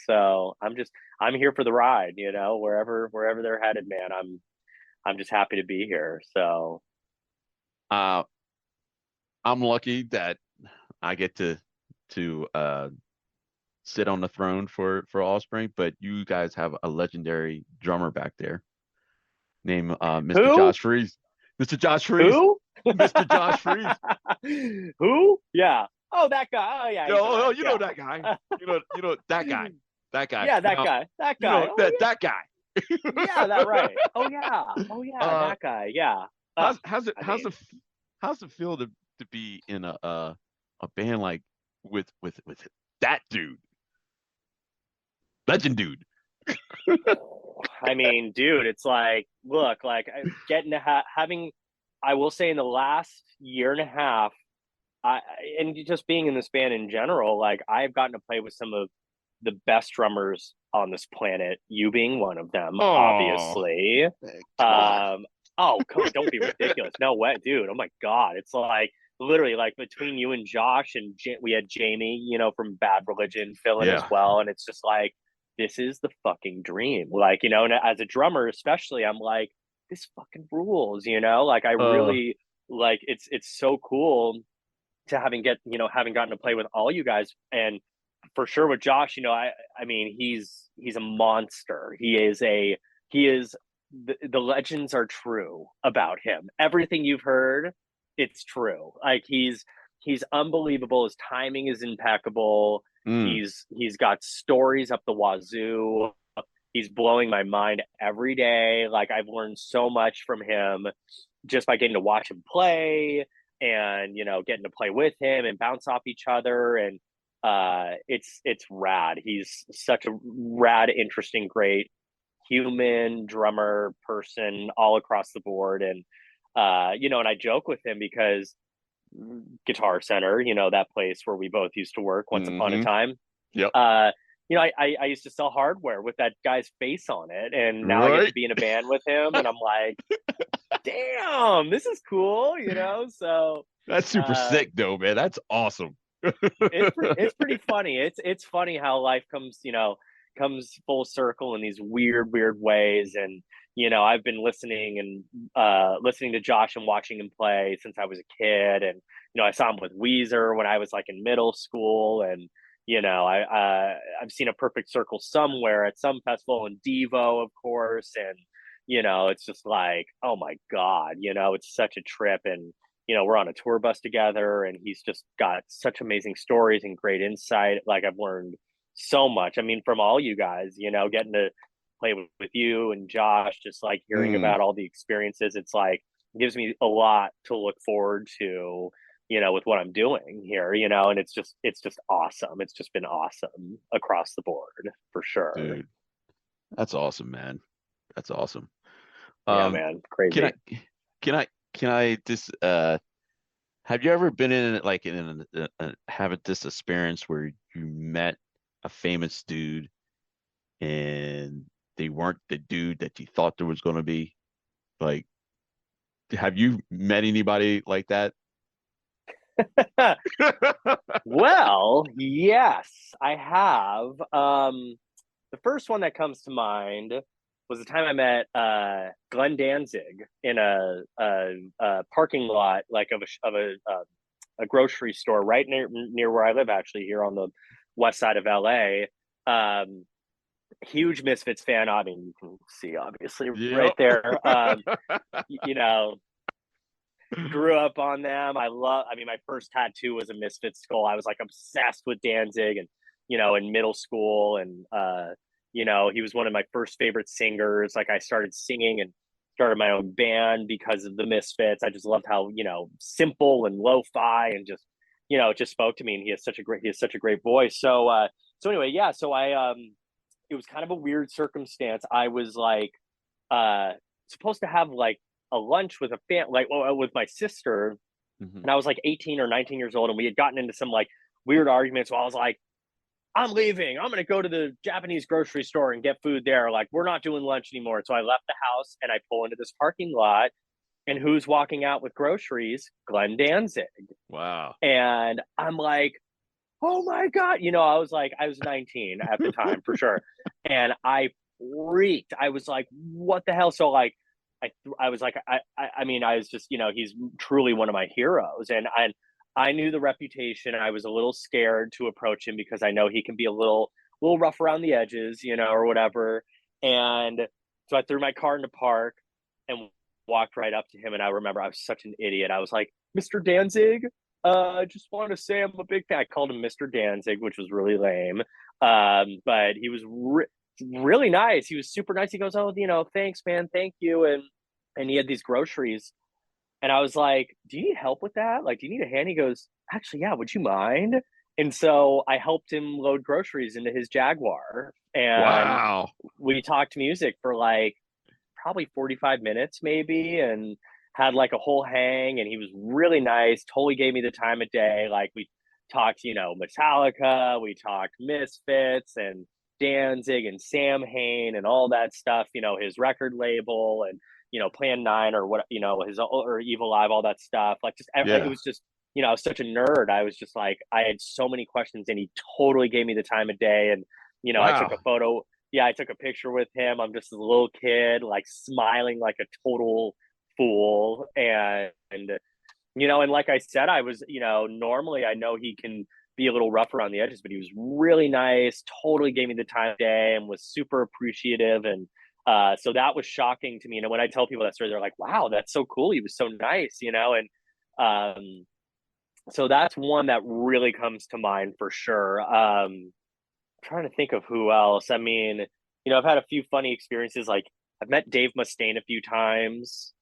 So I'm here for the ride. Wherever they're headed, man. I'm just happy to be here. So I'm lucky that I get to sit on the throne for Offspring, but you guys have a legendary drummer back there named Mr. who? Josh Freeze. Mr. Josh Freeze. Who? Mr. Josh Freeze. Who? Yeah. Oh, that guy. Oh, yeah. Yo, He's you around. know that guy. You know that guy. That guy. Yeah, that Now, guy. That you guy. know Oh, that yeah. that guy. Yeah, that right. Oh yeah. Oh yeah, that guy. Yeah. How's it I how's mean, it how's it feel to be in a band like with that dude, legend dude? dude, it's like, look, like getting to having. I will say, in the last year and a half, and just being in this band in general, like I've gotten to play with some of the best drummers on this planet, you being one of them, Oh, obviously. come on. Oh, come on, don't be ridiculous. No way, dude. Oh my God. It's like literally like between you and Josh and we had Jamie, from Bad Religion fill in as Yeah. well. And it's just like, this is the fucking dream. Like, and as a drummer, especially, I'm like, this fucking rules, like I Uh, really like it's so cool to having gotten to play with all you guys. And for sure with Josh, I mean, he's a monster. He is the legends are true about him. Everything you've heard, it's true. Like he's unbelievable. His timing is impeccable. mm, He's got stories up the wazoo. He's blowing my mind every day. Like I've learned so much from him just by getting to watch him play and getting to play with him and bounce off each other. And it's rad. He's such a rad, interesting, great human drummer person all across the board. And and I joke with him because Guitar Center, that place where we both used to work once upon a mm-hmm. time. Yep. I used to sell hardware with that guy's face on it, and now I get Right. to be in a band with him, and I'm like, damn, this is cool, So That's super uh, sick, though, man. That's awesome. it's pretty funny. It's funny how life comes full circle in these weird ways. And I've been listening to Josh and watching him play since I was a kid. And I saw him with Weezer when I was like in middle school. And I've seen a Perfect Circle somewhere at some festival in Devo, of course. And it's just like, oh my God, it's such a trip. And we're on a tour bus together, and he's just got such amazing stories and great insight. Like I've learned so much. I mean, from all you guys, getting to play with you and Josh, just like hearing Mm, about all the experiences, it's like it gives me a lot to look forward to, with what I'm doing here, and it's just awesome. It's just been awesome across the board for sure. dude, that's awesome, man. That's awesome. Yeah, Um, man, can crazy. I, can I just have you ever been in like in having this experience where you met a famous dude and they weren't the dude that you thought there was going to be? Like, have you met anybody like that? Well, yes, I have. The first one that comes to mind was the time I met Glenn Danzig in a parking lot, like of a grocery store right near where I live, actually, here on the west side of LA. Um, Huge Misfits fan. I mean, you can see obviously right Yep. there. You know, grew up on them. I mean, my first tattoo was a Misfits skull. I was like obsessed with Danzig, and in middle school. And he was one of my first favorite singers. Like I started singing and started my own band because of the Misfits. I just loved how simple and lo-fi, and just it just spoke to me. And he has such a great voice. So anyway, yeah. So I it was kind of a weird circumstance. I was like supposed to have like a lunch with with my sister, Mhm. and I was like 18 or 19 years old, and we had gotten into some like weird arguments. So I was like, I'm leaving. I'm going to go to the Japanese grocery store and get food there. Like, we're not doing lunch anymore. So I left the house and I pull into this parking lot, and who's walking out with groceries? Glenn Danzig. Wow. And I'm like, oh my God. I was 19 at the time for sure. And I freaked. I was like, what the hell? So like, I was like, I mean, I was just, he's truly one of my heroes. And I knew the reputation. I was a little scared to approach him because I know he can be a little rough around the edges, or whatever. And so I threw my car into park and walked right up to him. And I remember I was such an idiot. I was like, Mr. Danzig, I just want to say I'm a big fan. I called him Mr. Danzig, which was really lame. But he was really nice. He was super nice. He goes, "Oh, thanks, man, thank you." And he had these groceries, and I was like, "Do you need help with that? Like, do you need a hand?" He goes, "Actually, yeah. Would you mind?" And so I helped him load groceries into his Jaguar, and Wow. we talked music for like probably 45 minutes, maybe, and had like a whole hang, and he was really nice, totally gave me the time of day. Like we talked, Metallica, we talked Misfits and Danzig and Sam Hain and all that stuff, his record label and, Plan 9 or what, his or Evil Live, all that stuff. Like just, it was just, I was such a nerd. I was just like, I had so many questions, and he totally gave me the time of day. And, I took a photo. Yeah, I took a picture with him. I'm just a little kid, like smiling like a total fool. And and like I said, I was, normally I know he can be a little rough around the edges, but he was really nice, totally gave me the time of day and was super appreciative. And so that was shocking to me. And when I tell people that story, they're like, wow, that's so cool. He was so nice, and so that's one that really comes to mind for sure. Trying to think of who else. I mean, I've had a few funny experiences. Like I've met Dave Mustaine a few times,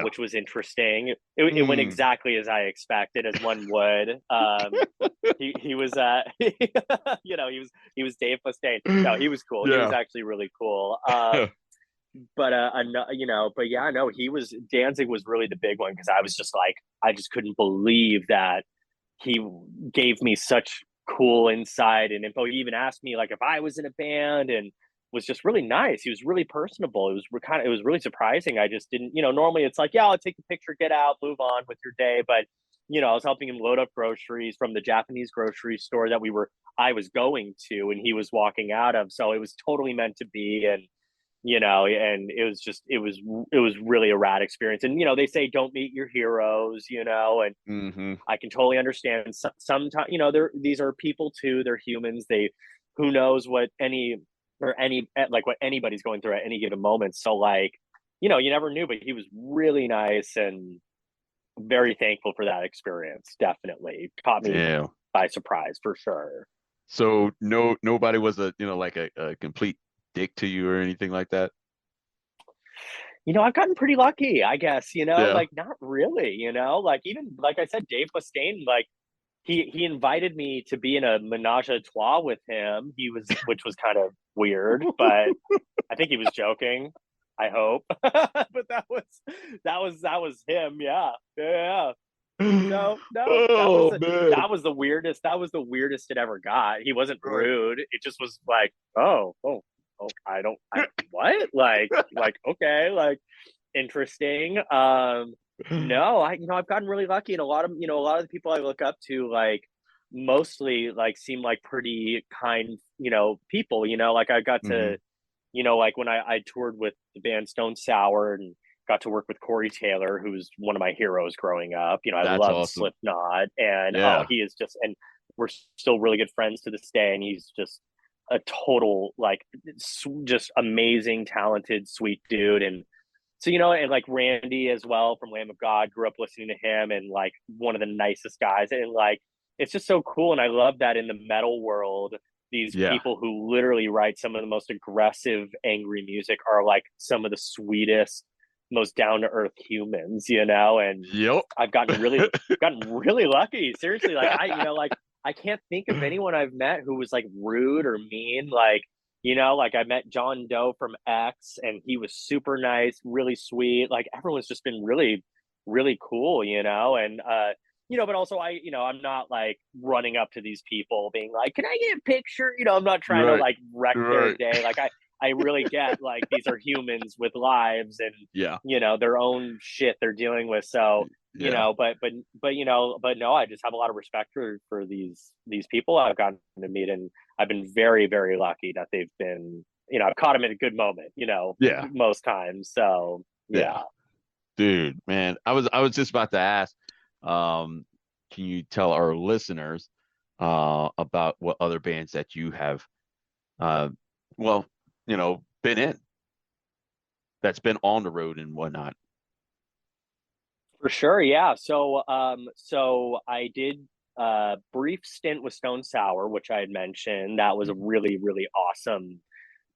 which was interesting. It went exactly as I expected, as one would. He was, he was Dave Mustaine. No, he was cool. Yeah. He was actually really cool. But yeah, no, Danzig was really the big one, because I was just like, I just couldn't believe that he gave me such cool insight and info. He even asked me like if I was in a band, and was just really nice. He was really personable. It was really surprising. I just didn't, normally it's like, yeah, I'll take the picture, get out, move on with your day. But, I was helping him load up groceries from the Japanese grocery store that I was going to, and he was walking out of. So it was totally meant to be. And, and it was really a rad experience. And, they say don't meet your heroes, and I can totally understand. Sometimes, these are people too. They're humans. Who knows what what anybody's going through at any given moment. So like, you never knew, but he was really nice, and very thankful for that experience. Definitely caught me by surprise for sure. So nobody was a complete dick to you or anything like that? I've gotten pretty lucky, I guess, like not really, like even like I said, Dave Mustaine, like he invited me to be in a menage a trois with him. Which was kind of weird, but I think he was joking. I hope. But that was him. Yeah. No, that was the weirdest. That was the weirdest it ever got. He wasn't rude. It just was like, oh, what? Like, okay, like interesting. No, I've gotten really lucky, and a lot of the people I look up to, like, mostly like seem like pretty kind, people, like I got to, like when I toured with the band Stone Sour and got to work with Corey Taylor, who's one of my heroes growing up. I loved awesome. Slipknot, and he is just, and we're still really good friends to this day. And he's just a total, like, just amazing, talented, sweet dude. And so, and like Randy as well from Lamb of God, grew up listening to him, and like one of the nicest guys. And like, it's just so cool. And I love that in the metal world, these people who literally write some of the most aggressive, angry music are like some of the sweetest, most down to earth humans, and I've gotten really lucky. Seriously, like I can't think of anyone I've met who was like rude or mean. Like, like I met John Doe from X, and he was super nice, really sweet. Like everyone's just been really, really cool, and but also I'm not like running up to these people being like, can I get a picture? I'm not trying to like wreck their day. Like I really get like these are humans with lives and their own shit they're dealing with. So but no, I just have a lot of respect for these people I've gotten to meet, and I've been very, very lucky that they've been, I've caught them at a good moment, most times. So dude, man, I was just about to ask, can you tell our listeners about what other bands that you have been in, that's been on the road and whatnot? For sure, yeah. So I did a brief stint with Stone Sour, which I had mentioned. That was a really, really awesome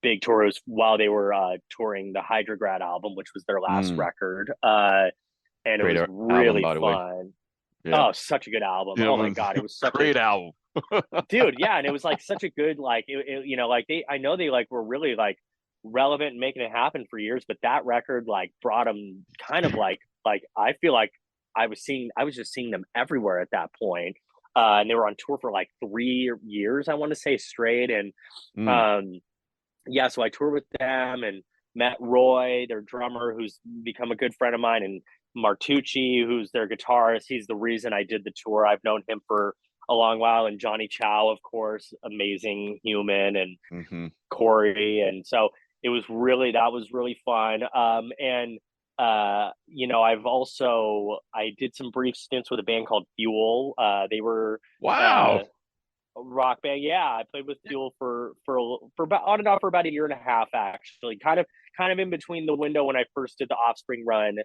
big tour. It was while they were touring the Hydrograd album, which was their last record. And great, it was really album, fun. Oh, such a good album. Yeah, oh my God, it was such great album. Dude, yeah, and it was like such a good, like, like I know they like were really like relevant and making it happen for years, but that record like brought them kind of like like, I feel like I was just seeing them everywhere at that point. And they were on tour for like 3 years, I want to say, straight. And Mm. yeah, so I toured with them and met Roy, their drummer, who's become a good friend of mine, and Martucci, who's their guitarist. He's the reason I did the tour. I've known him for a long while, and Johnny Chow, of course, amazing human, and Mm-hmm. Corey. And so that was really fun. And I did some brief stints with a band called Fuel. They were Wow. a rock band. Yeah, I played with Fuel for about on and off for about a year and a half, actually. Kind of in between the window when I first did the Offspring run,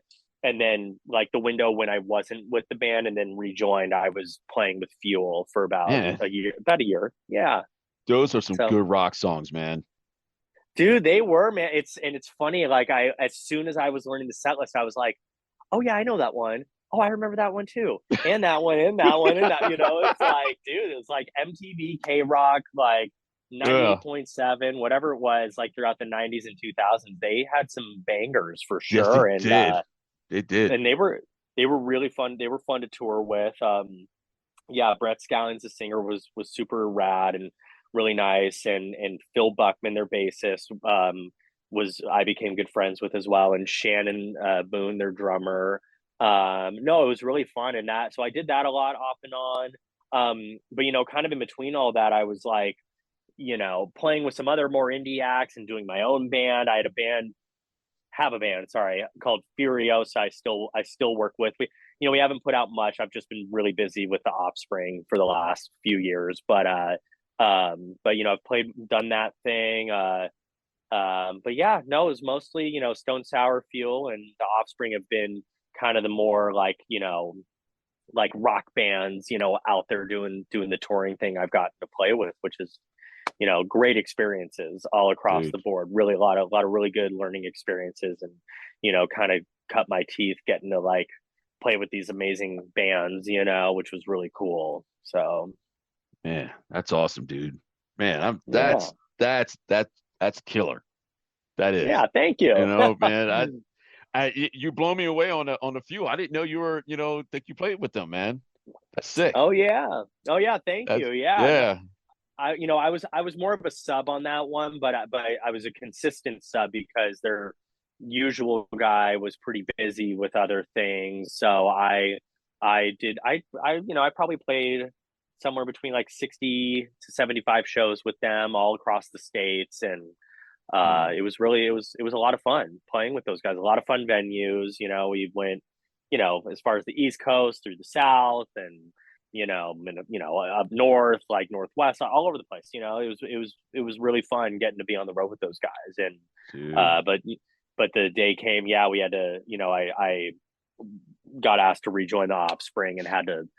and then like the window when I wasn't with the band and then rejoined. I was playing with Fuel for about Man, a year. About a year. Yeah. those are some So, good rock songs, man. dude, they were, man. It's funny. Like, as soon as I was learning the set list, I was like, oh yeah, I know that one. Oh, I remember that one too, and that one, and that one, and that. It's like, dude, it's like MTV K Rock, like Yeah. 98.7, whatever it was, like throughout the 90s and 2000s. They had some bangers for Yes, they sure, and did. They did. and they were really fun. They were fun to tour with. Yeah, Brett Scallons, the singer, was super rad and really nice, and Phil Buckman, their bassist, was I became good friends with as well, and Shannon Boone, their drummer. No, it was really fun, and that so I did that a lot off and on. But kind of in between all that, I was like, playing with some other more indie acts and doing my own band. I had have a band, sorry, called Furiosa. I still work with. We haven't put out much. I've just been really busy with the Offspring for the last few years, but I've done that thing. But yeah, no, it was mostly Stone Sour, Fuel, and the Offspring have been kind of the more like rock bands out there doing the touring thing I've gotten to play with, which is great experiences all across the Dude. board. Really, a lot of really good learning experiences, and kind of cut my teeth getting to like play with these amazing bands, which was really cool. So Man, that's awesome, dude. Man, yeah, that's killer. That is. yeah, thank you. Man, you blow me away on a few. I didn't know you were, that you played with them, man. That's sick. Oh yeah, thank That's you. Yeah, no, yeah. I was more of a sub on that one, but I was a consistent sub because their usual guy was pretty busy with other things. So I probably played somewhere between like 60 to 75 shows with them all across the states, and Mm. it was a lot of fun playing with those guys. A lot of fun venues. We went as far as the East Coast through the South, and up north, like Northwest, all over the place. It was really fun getting to be on the road with those guys. And Dude. but the day came, yeah, we had to, I got asked to rejoin the Offspring and had to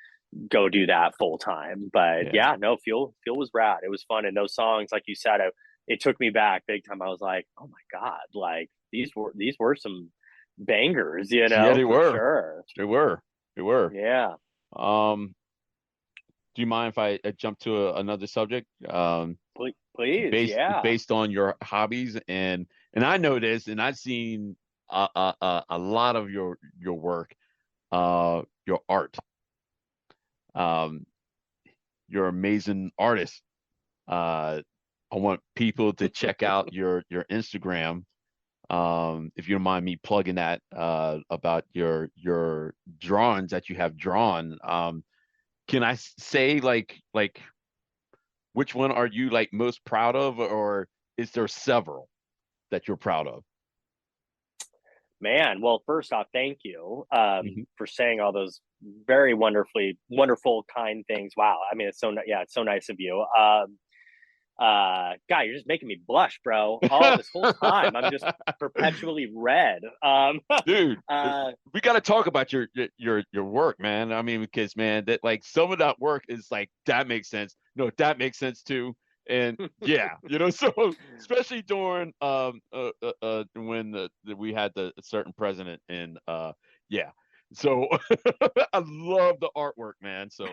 go do that full time. But Yeah. yeah, no, Fuel was rad. It was fun, and those songs, like you said, it took me back big time. I was like, oh my god, like these were some bangers, Yeah, they for were. sure. They were. They were. Yeah, Um, do you mind if I jump to another subject? please, yeah. Based on your hobbies, and I know this, and I've seen a lot of your work, your art. Um, you're an amazing artist. I want people to check out your Instagram. If you don't mind me plugging that, about your drawings that you have drawn. Can I say like which one are you like most proud of, or is there several that you're proud of? Man, well, first off, thank you Mhm. for saying all those very wonderful, kind things. Wow, I mean, it's so nice of you. God, you're just making me blush, bro. All this whole time, I'm just perpetually red. Dude, uh, we got to talk about your work, man. I mean, because man, that like some of that work is like that makes sense. No, that makes sense too. And yeah, so especially during when we had the certain president, and yeah. So I love the artwork, man. So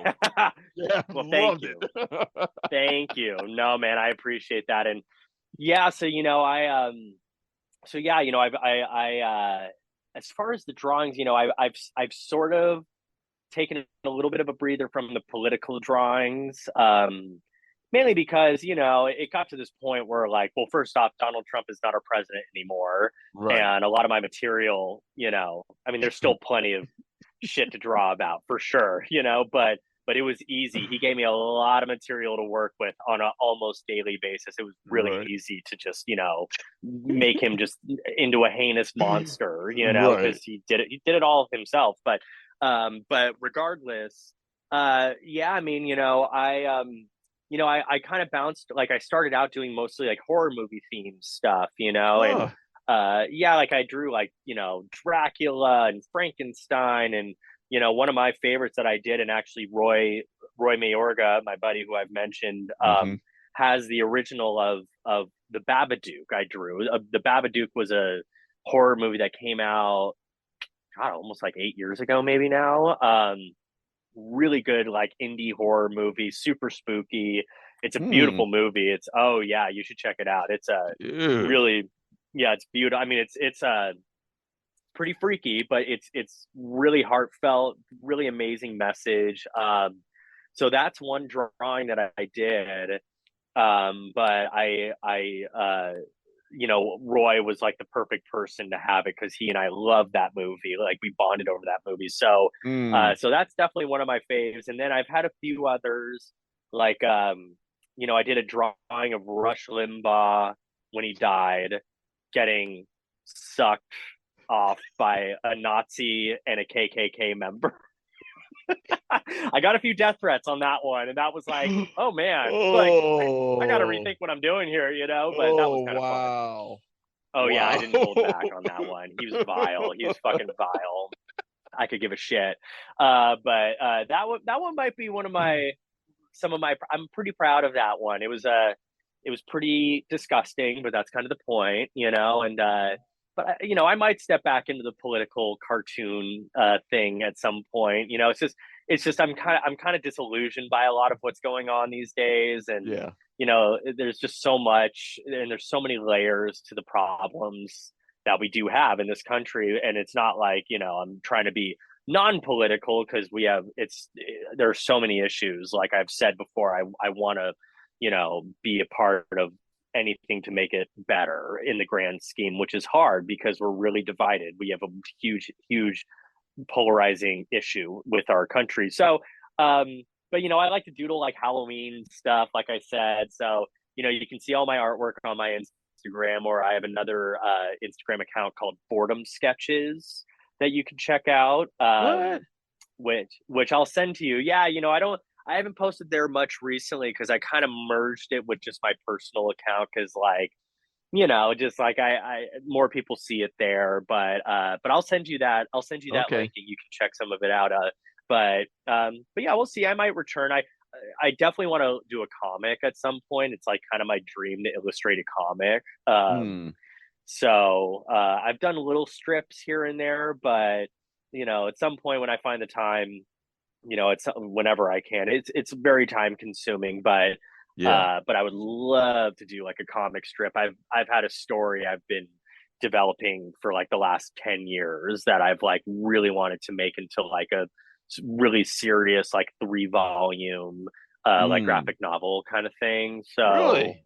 yeah, well, thank loved you, it. thank you. No, man, I appreciate that, and yeah, so I so yeah, as far as the drawings, I've sort of taken a little bit of a breather from the political drawings. Mainly because, it got to this point where, like, well, first off, Donald Trump is not our president anymore. Right. And a lot of my material, I mean, there's still plenty of shit to draw about for sure, but it was easy. He gave me a lot of material to work with on an almost daily basis. It was really Right. easy to just, make him just into a heinous monster, Right. because he did it all himself. But regardless, yeah, I mean, I kind of bounced, like, I started out doing mostly like horror movie themed stuff, and yeah, like I drew like, Dracula and Frankenstein, and one of my favorites that I did, and actually Roy Mayorga, my buddy who I've mentioned, Mhm. has the original of the Babadook I drew. The Babadook was a horror movie that came out, God, almost like 8 years ago, maybe now. Really good, like, indie horror movie, super spooky. It's a Hmm. beautiful movie. It's, oh yeah, you should check it out. It's a Ew. really, yeah, it's beautiful. I mean, it's pretty freaky, but it's really heartfelt, really amazing message. So that's one drawing that I did. But Roy was like the perfect person to have it, because he and I love that movie. Like, we bonded over that movie. Mm. So that's definitely one of my faves. And then I've had a few others, like, I did a drawing of Rush Limbaugh when he died, getting sucked off by a Nazi and a KKK member. I got a few death threats on that one, and that was like, oh man, like, I got to Oh. rethink what I'm doing here, but that was Oh, kind of fun. wow. Oh yeah, I Wow. didn't hold back on that one. He was vile. He was fucking vile. I could give a shit. But that one might be one of my some of my. I'm pretty proud of that one. It was pretty disgusting, but that's kind of the point, And but I might step back into the political cartoon thing at some point. It's just I'm kind of disillusioned by a lot of what's going on these days, and Yeah. there's just so much, and there's so many layers to the problems that we do have in this country. And it's not like, I'm trying to be non-political, because there are so many issues. Like I've said before, I want to, be a part of anything to make it better in the grand scheme, which is hard because we're really divided. We have a huge polarizing issue with our country. So, but I like to doodle, like, Halloween stuff, like I said. So, you can see all my artwork on my Instagram, or I have another Instagram account called Boredom Sketches that you can check out. What? Which I'll send to you. Yeah, I haven't posted there much recently, because I kind of merged it with just my personal account, because, like, just like I more people see it there. But I'll send you that. I'll send you that Okay. link, and you can check some of it out. But yeah, we'll see. I might return. I definitely want to do a comic at some point. It's like kind of my dream to illustrate a comic. Hmm. So I've done little strips here and there, but at some point when I find the time, it's whenever I can. It's very time consuming, Yeah. but I would love to do like a comic strip. I've had a story I've been developing for like the last 10 years that I've like really wanted to make into like a really serious, like 3 volume like Hmm. graphic novel kind of thing. So Really?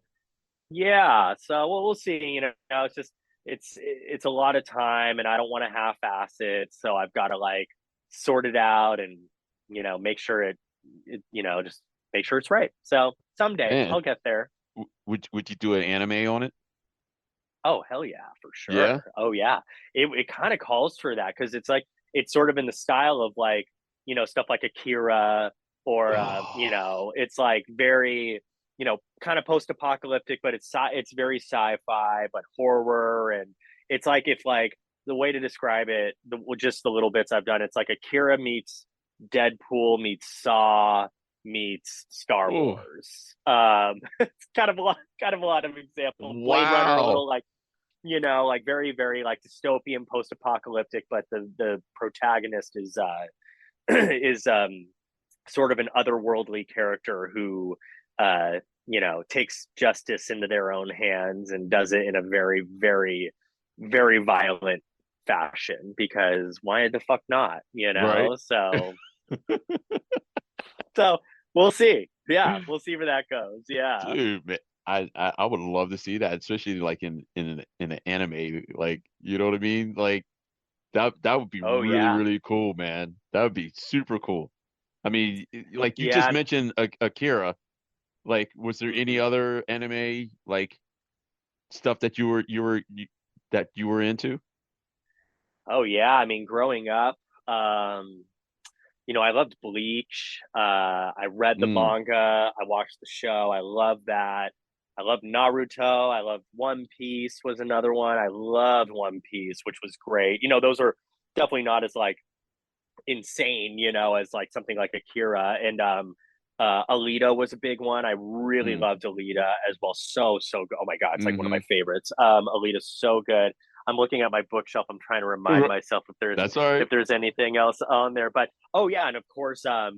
yeah, so we'll see. It's just it's a lot of time, and I don't want to half-ass it. So I've got to like sort it out, and make sure just make sure it's right. So someday Man, I'll get there. would you do an anime on it? Oh hell yeah, for Yeah. sure. Oh yeah, it kind of calls for that, because it's like it's sort of in the style of like stuff like Akira, or it's like very kind of post-apocalyptic, but it's very sci-fi but horror. And it's like, if like the way to describe it, just the little bits I've done, it's like Akira meets Deadpool meets Saw meets Star Oh, Wars. It's kind of a lot of examples. Blade Runner, a wow. little like like very, very like dystopian, post-apocalyptic, but the protagonist is is sort of an otherworldly character who takes justice into their own hands, and does it in a very, very, very violent fashion, because why the fuck not, Right. So we'll see. Yeah, we'll see where that goes. Yeah. Dude, man, I would love to see that, especially like in an anime, like, you know what I mean? Like that would be Oh really, yeah. really cool, man. That would be super cool. I mean, like you just Yeah. mentioned Akira. Like, was there any Mhm. other anime like stuff that that you were into? Oh yeah. I mean, growing up, um, I loved Bleach. I read the Mm, manga. I watched the show. I love that. I love Naruto. I loved One Piece was another one. I loved One Piece, which was great. Those are definitely not as like insane, as like something like Akira. And Alita was a big one. I really mm, loved Alita as well. So good. Oh my god, it's like one of my mm-hmm. favorites. Alita's so good. I'm looking at my bookshelf. I'm trying to remind myself That's all right. if there's anything else on there. But oh yeah, and of course, there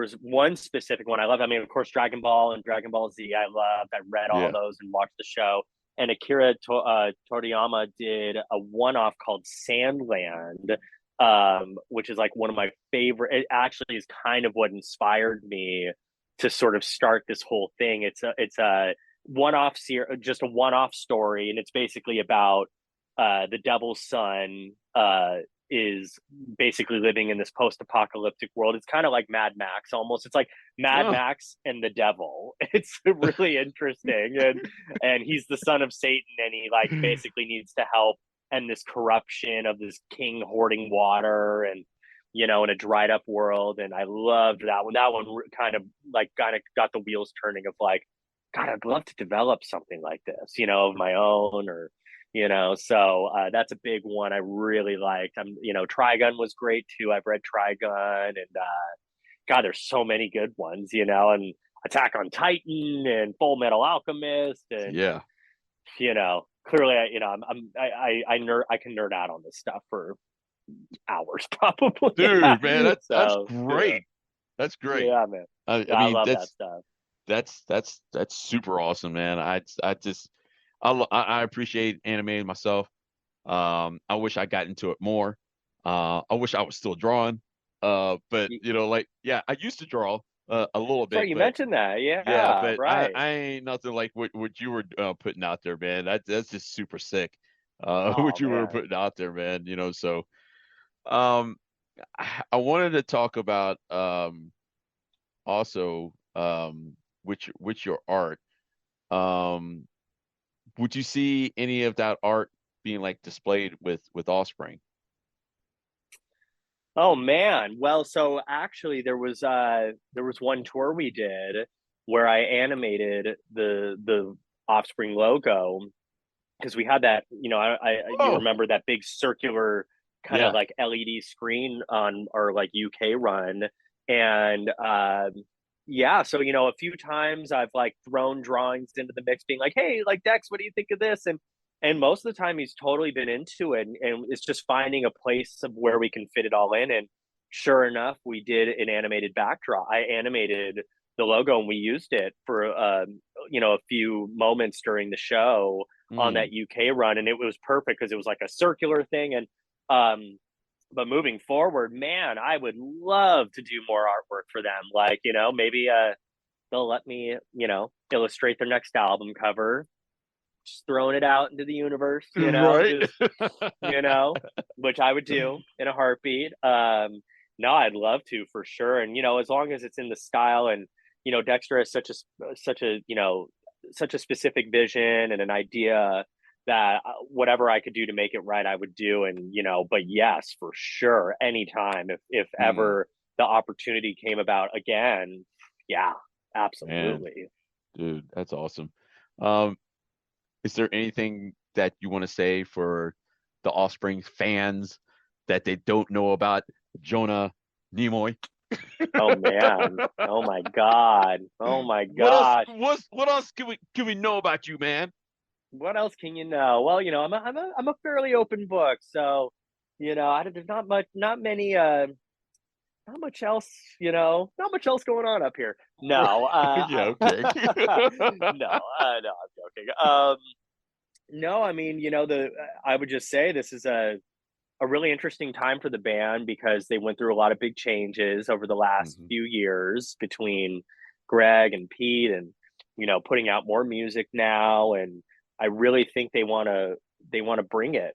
was one specific one I loved. I mean, of course, Dragon Ball and Dragon Ball Z. I loved. I read all Yeah. those and watched the show. And Toriyama did a one-off called Sandland, which is like one of my favorite. It actually is kind of what inspired me to sort of start this whole thing. It's a one-off just a one-off story, and it's basically about the Devil's Son is basically living in this post-apocalyptic world. It's kind of like Mad Max almost. It's like Mad Oh. Max and the devil. It's really interesting, and he's the son of Satan, and he like basically needs to help end this corruption of this king hoarding water, and in a dried up world. And I loved that one. That one kind of got the wheels turning of like, God, I'd love to develop something like this, of my own, or so that's a big one I really liked. Trigun was great too. I've read Trigun, and God, there's so many good ones, and Attack on Titan and Full Metal Alchemist, and Yeah. clearly, I can nerd out on this stuff for hours probably. Dude, man, that's So yeah, great. That's great. yeah, man, I I mean, love that stuff. that's super awesome, man. I just I appreciate anime myself. I wish I got into it more. I wish I was still drawing. But like, yeah, I used to draw a little Sorry, bit, you but mentioned that. yeah, Yeah, but right. I ain't nothing like what you were putting out there, man. That's just super sick. Oh What you were man. putting out there, man. So um, I wanted to talk about also with your art. Um, would you see any of that art being like displayed with Offspring? Oh man. Well, so actually there was one tour we did where I animated the Offspring logo, because we had that, you Oh, remember that big circular kind of yeah. like LED screen on our like UK run. And yeah, so a few times I've like thrown drawings into the mix, being like, hey, like Dex, what do you think of this? And most of the time he's totally been into it, and it's just finding a place of where we can fit it all in. And sure enough, we did an animated backdrop. I animated the logo, and we used it for a few moments during the show on that Mm, UK run, and it was perfect because it was like a circular thing. And but moving forward, man, I would love to do more artwork for them. Like, maybe they'll let me, illustrate their next album cover. Just throwing it out into the universe, right. just you know, which I would do in a heartbeat. No, I'd love to for sure. And as long as it's in the style, and Dexter has such a specific vision and an idea that whatever I could do to make it right, I would do. And but yes, for sure, anytime if Mm, ever the opportunity came about again, yeah, man, absolutely. dude, that's awesome. Um, is there anything that you want to say for the Offspring fans that they don't know about Jonah Nimoy? Oh man. Oh my god. Oh my What else? gosh. What else can we know about you, man? What else can you know? Well, I'm a fairly open book, so there's not much else, not much else going on up here. No, Yeah, okay. no, I'm joking. No, I mean, I would just say this is a really interesting time for the band because they went through a lot of big changes over the last Hmm. few years between Greg and Pete and putting out more music now, and I really think they want to bring it,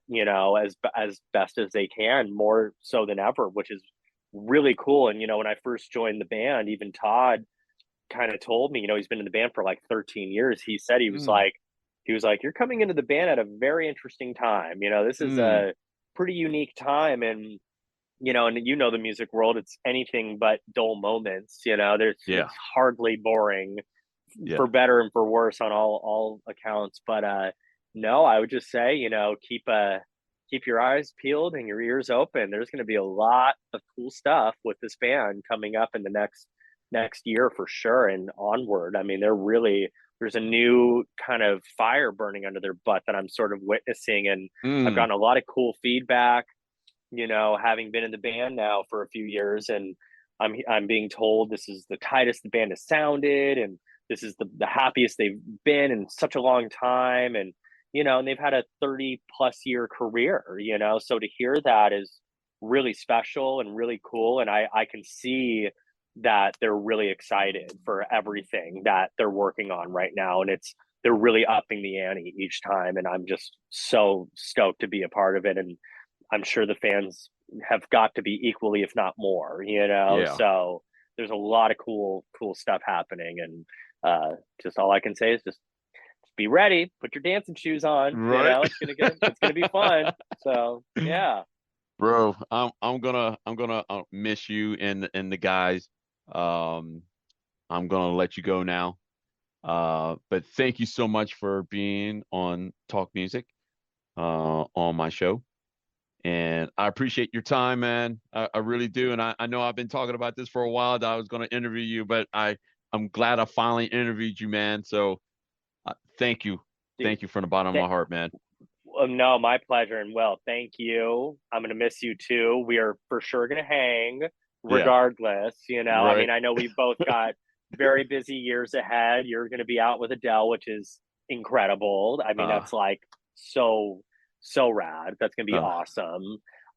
as best as they can, more so than ever, which is really cool. And when I first joined the band, even Todd kind of told me, he's been in the band for like 13 years. He said Mm, he was like, you're coming into the band at a very interesting time. This is mm, a pretty unique time, and the music world, it's anything but dull moments. yeah, It's hardly boring, yeah. for better and for worse on all accounts. But no, I would just say, keep your eyes peeled and your ears open. There's going to be a lot of cool stuff with this band coming up in the next year for sure and onward. I mean, there's a new kind of fire burning under their butt that I'm sort of witnessing, and I've Mm, gotten a lot of cool feedback, having been in the band now for a few years, and I'm being told this is the tightest the band has sounded, and this is the happiest they've been in such a long time, and they've had a 30 plus year career, so to hear that is really special and really cool, and I can see that they're really excited for everything that they're working on right now, and they're really upping the ante each time, and I'm just so stoked to be a part of it, and I'm sure the fans have got to be equally, if not more, yeah. So there's a lot of cool stuff happening, and just all I can say is just be ready, put your dancing shoes on. Right. It's gonna be fun. So yeah, Bro, I'm gonna miss you and the guys. Um, I'm gonna let you go now. But thank you so much for being on Talk Music, on my show. And I appreciate your time, man. I really do. And I know I've been talking about this for a while that I was going to interview you, but I'm glad I finally interviewed you, man. So thank you. dude. Thank you from the bottom of Th- my heart, man. no, my pleasure. And well, thank you. I'm gonna miss you too. We are for sure gonna hang, Yeah. regardless. I Right. mean, I know we've both got very busy years ahead. You're gonna be out with Adele, which is incredible. I mean, Uh, that's like so rad. That's gonna be uh, awesome.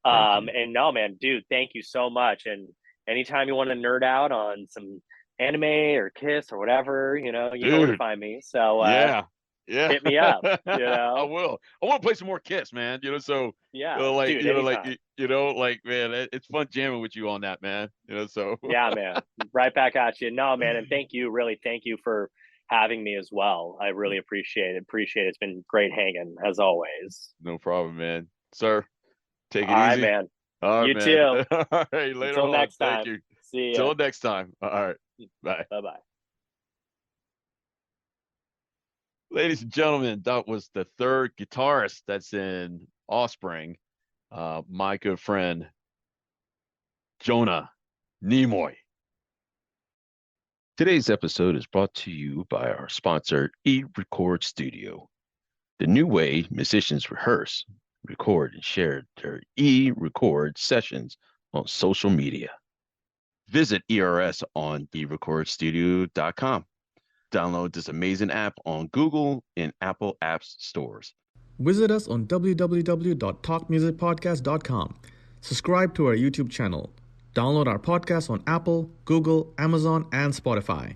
thank you. And no, man, dude, thank you so much. And anytime you want to nerd out on some anime or Kiss or whatever, you know where to Dude. find me. So Yeah. Yeah. hit me up. I will. I want to play some more Kiss, man. Yeah, dude, like, anytime. like, man, it's fun jamming with you on that, man. So Yeah, man. Right back at you. No, man, and thank you, really, thank you for having me as well. I really appreciate it. Appreciate it. It's been great hanging as always. no problem, man. Sir, take it All right, easy. man. All right, You man. too. All right, later Until on. next Thank time. you. See ya. Till next time. All right. Bye. Bye bye. Ladies and gentlemen, that was the third guitarist that's in Offspring, my good friend, Jonah Nimoy. Today's episode is brought to you by our sponsor, E-Record Studio, the new way musicians rehearse, record, and share their e-record sessions on social media. Visit ERS on erecordstudio.com. Download this amazing app on Google and Apple Apps stores. Visit us on www.talkmusicpodcast.com. Subscribe to our YouTube channel. Download our podcast on Apple, Google, Amazon, and Spotify.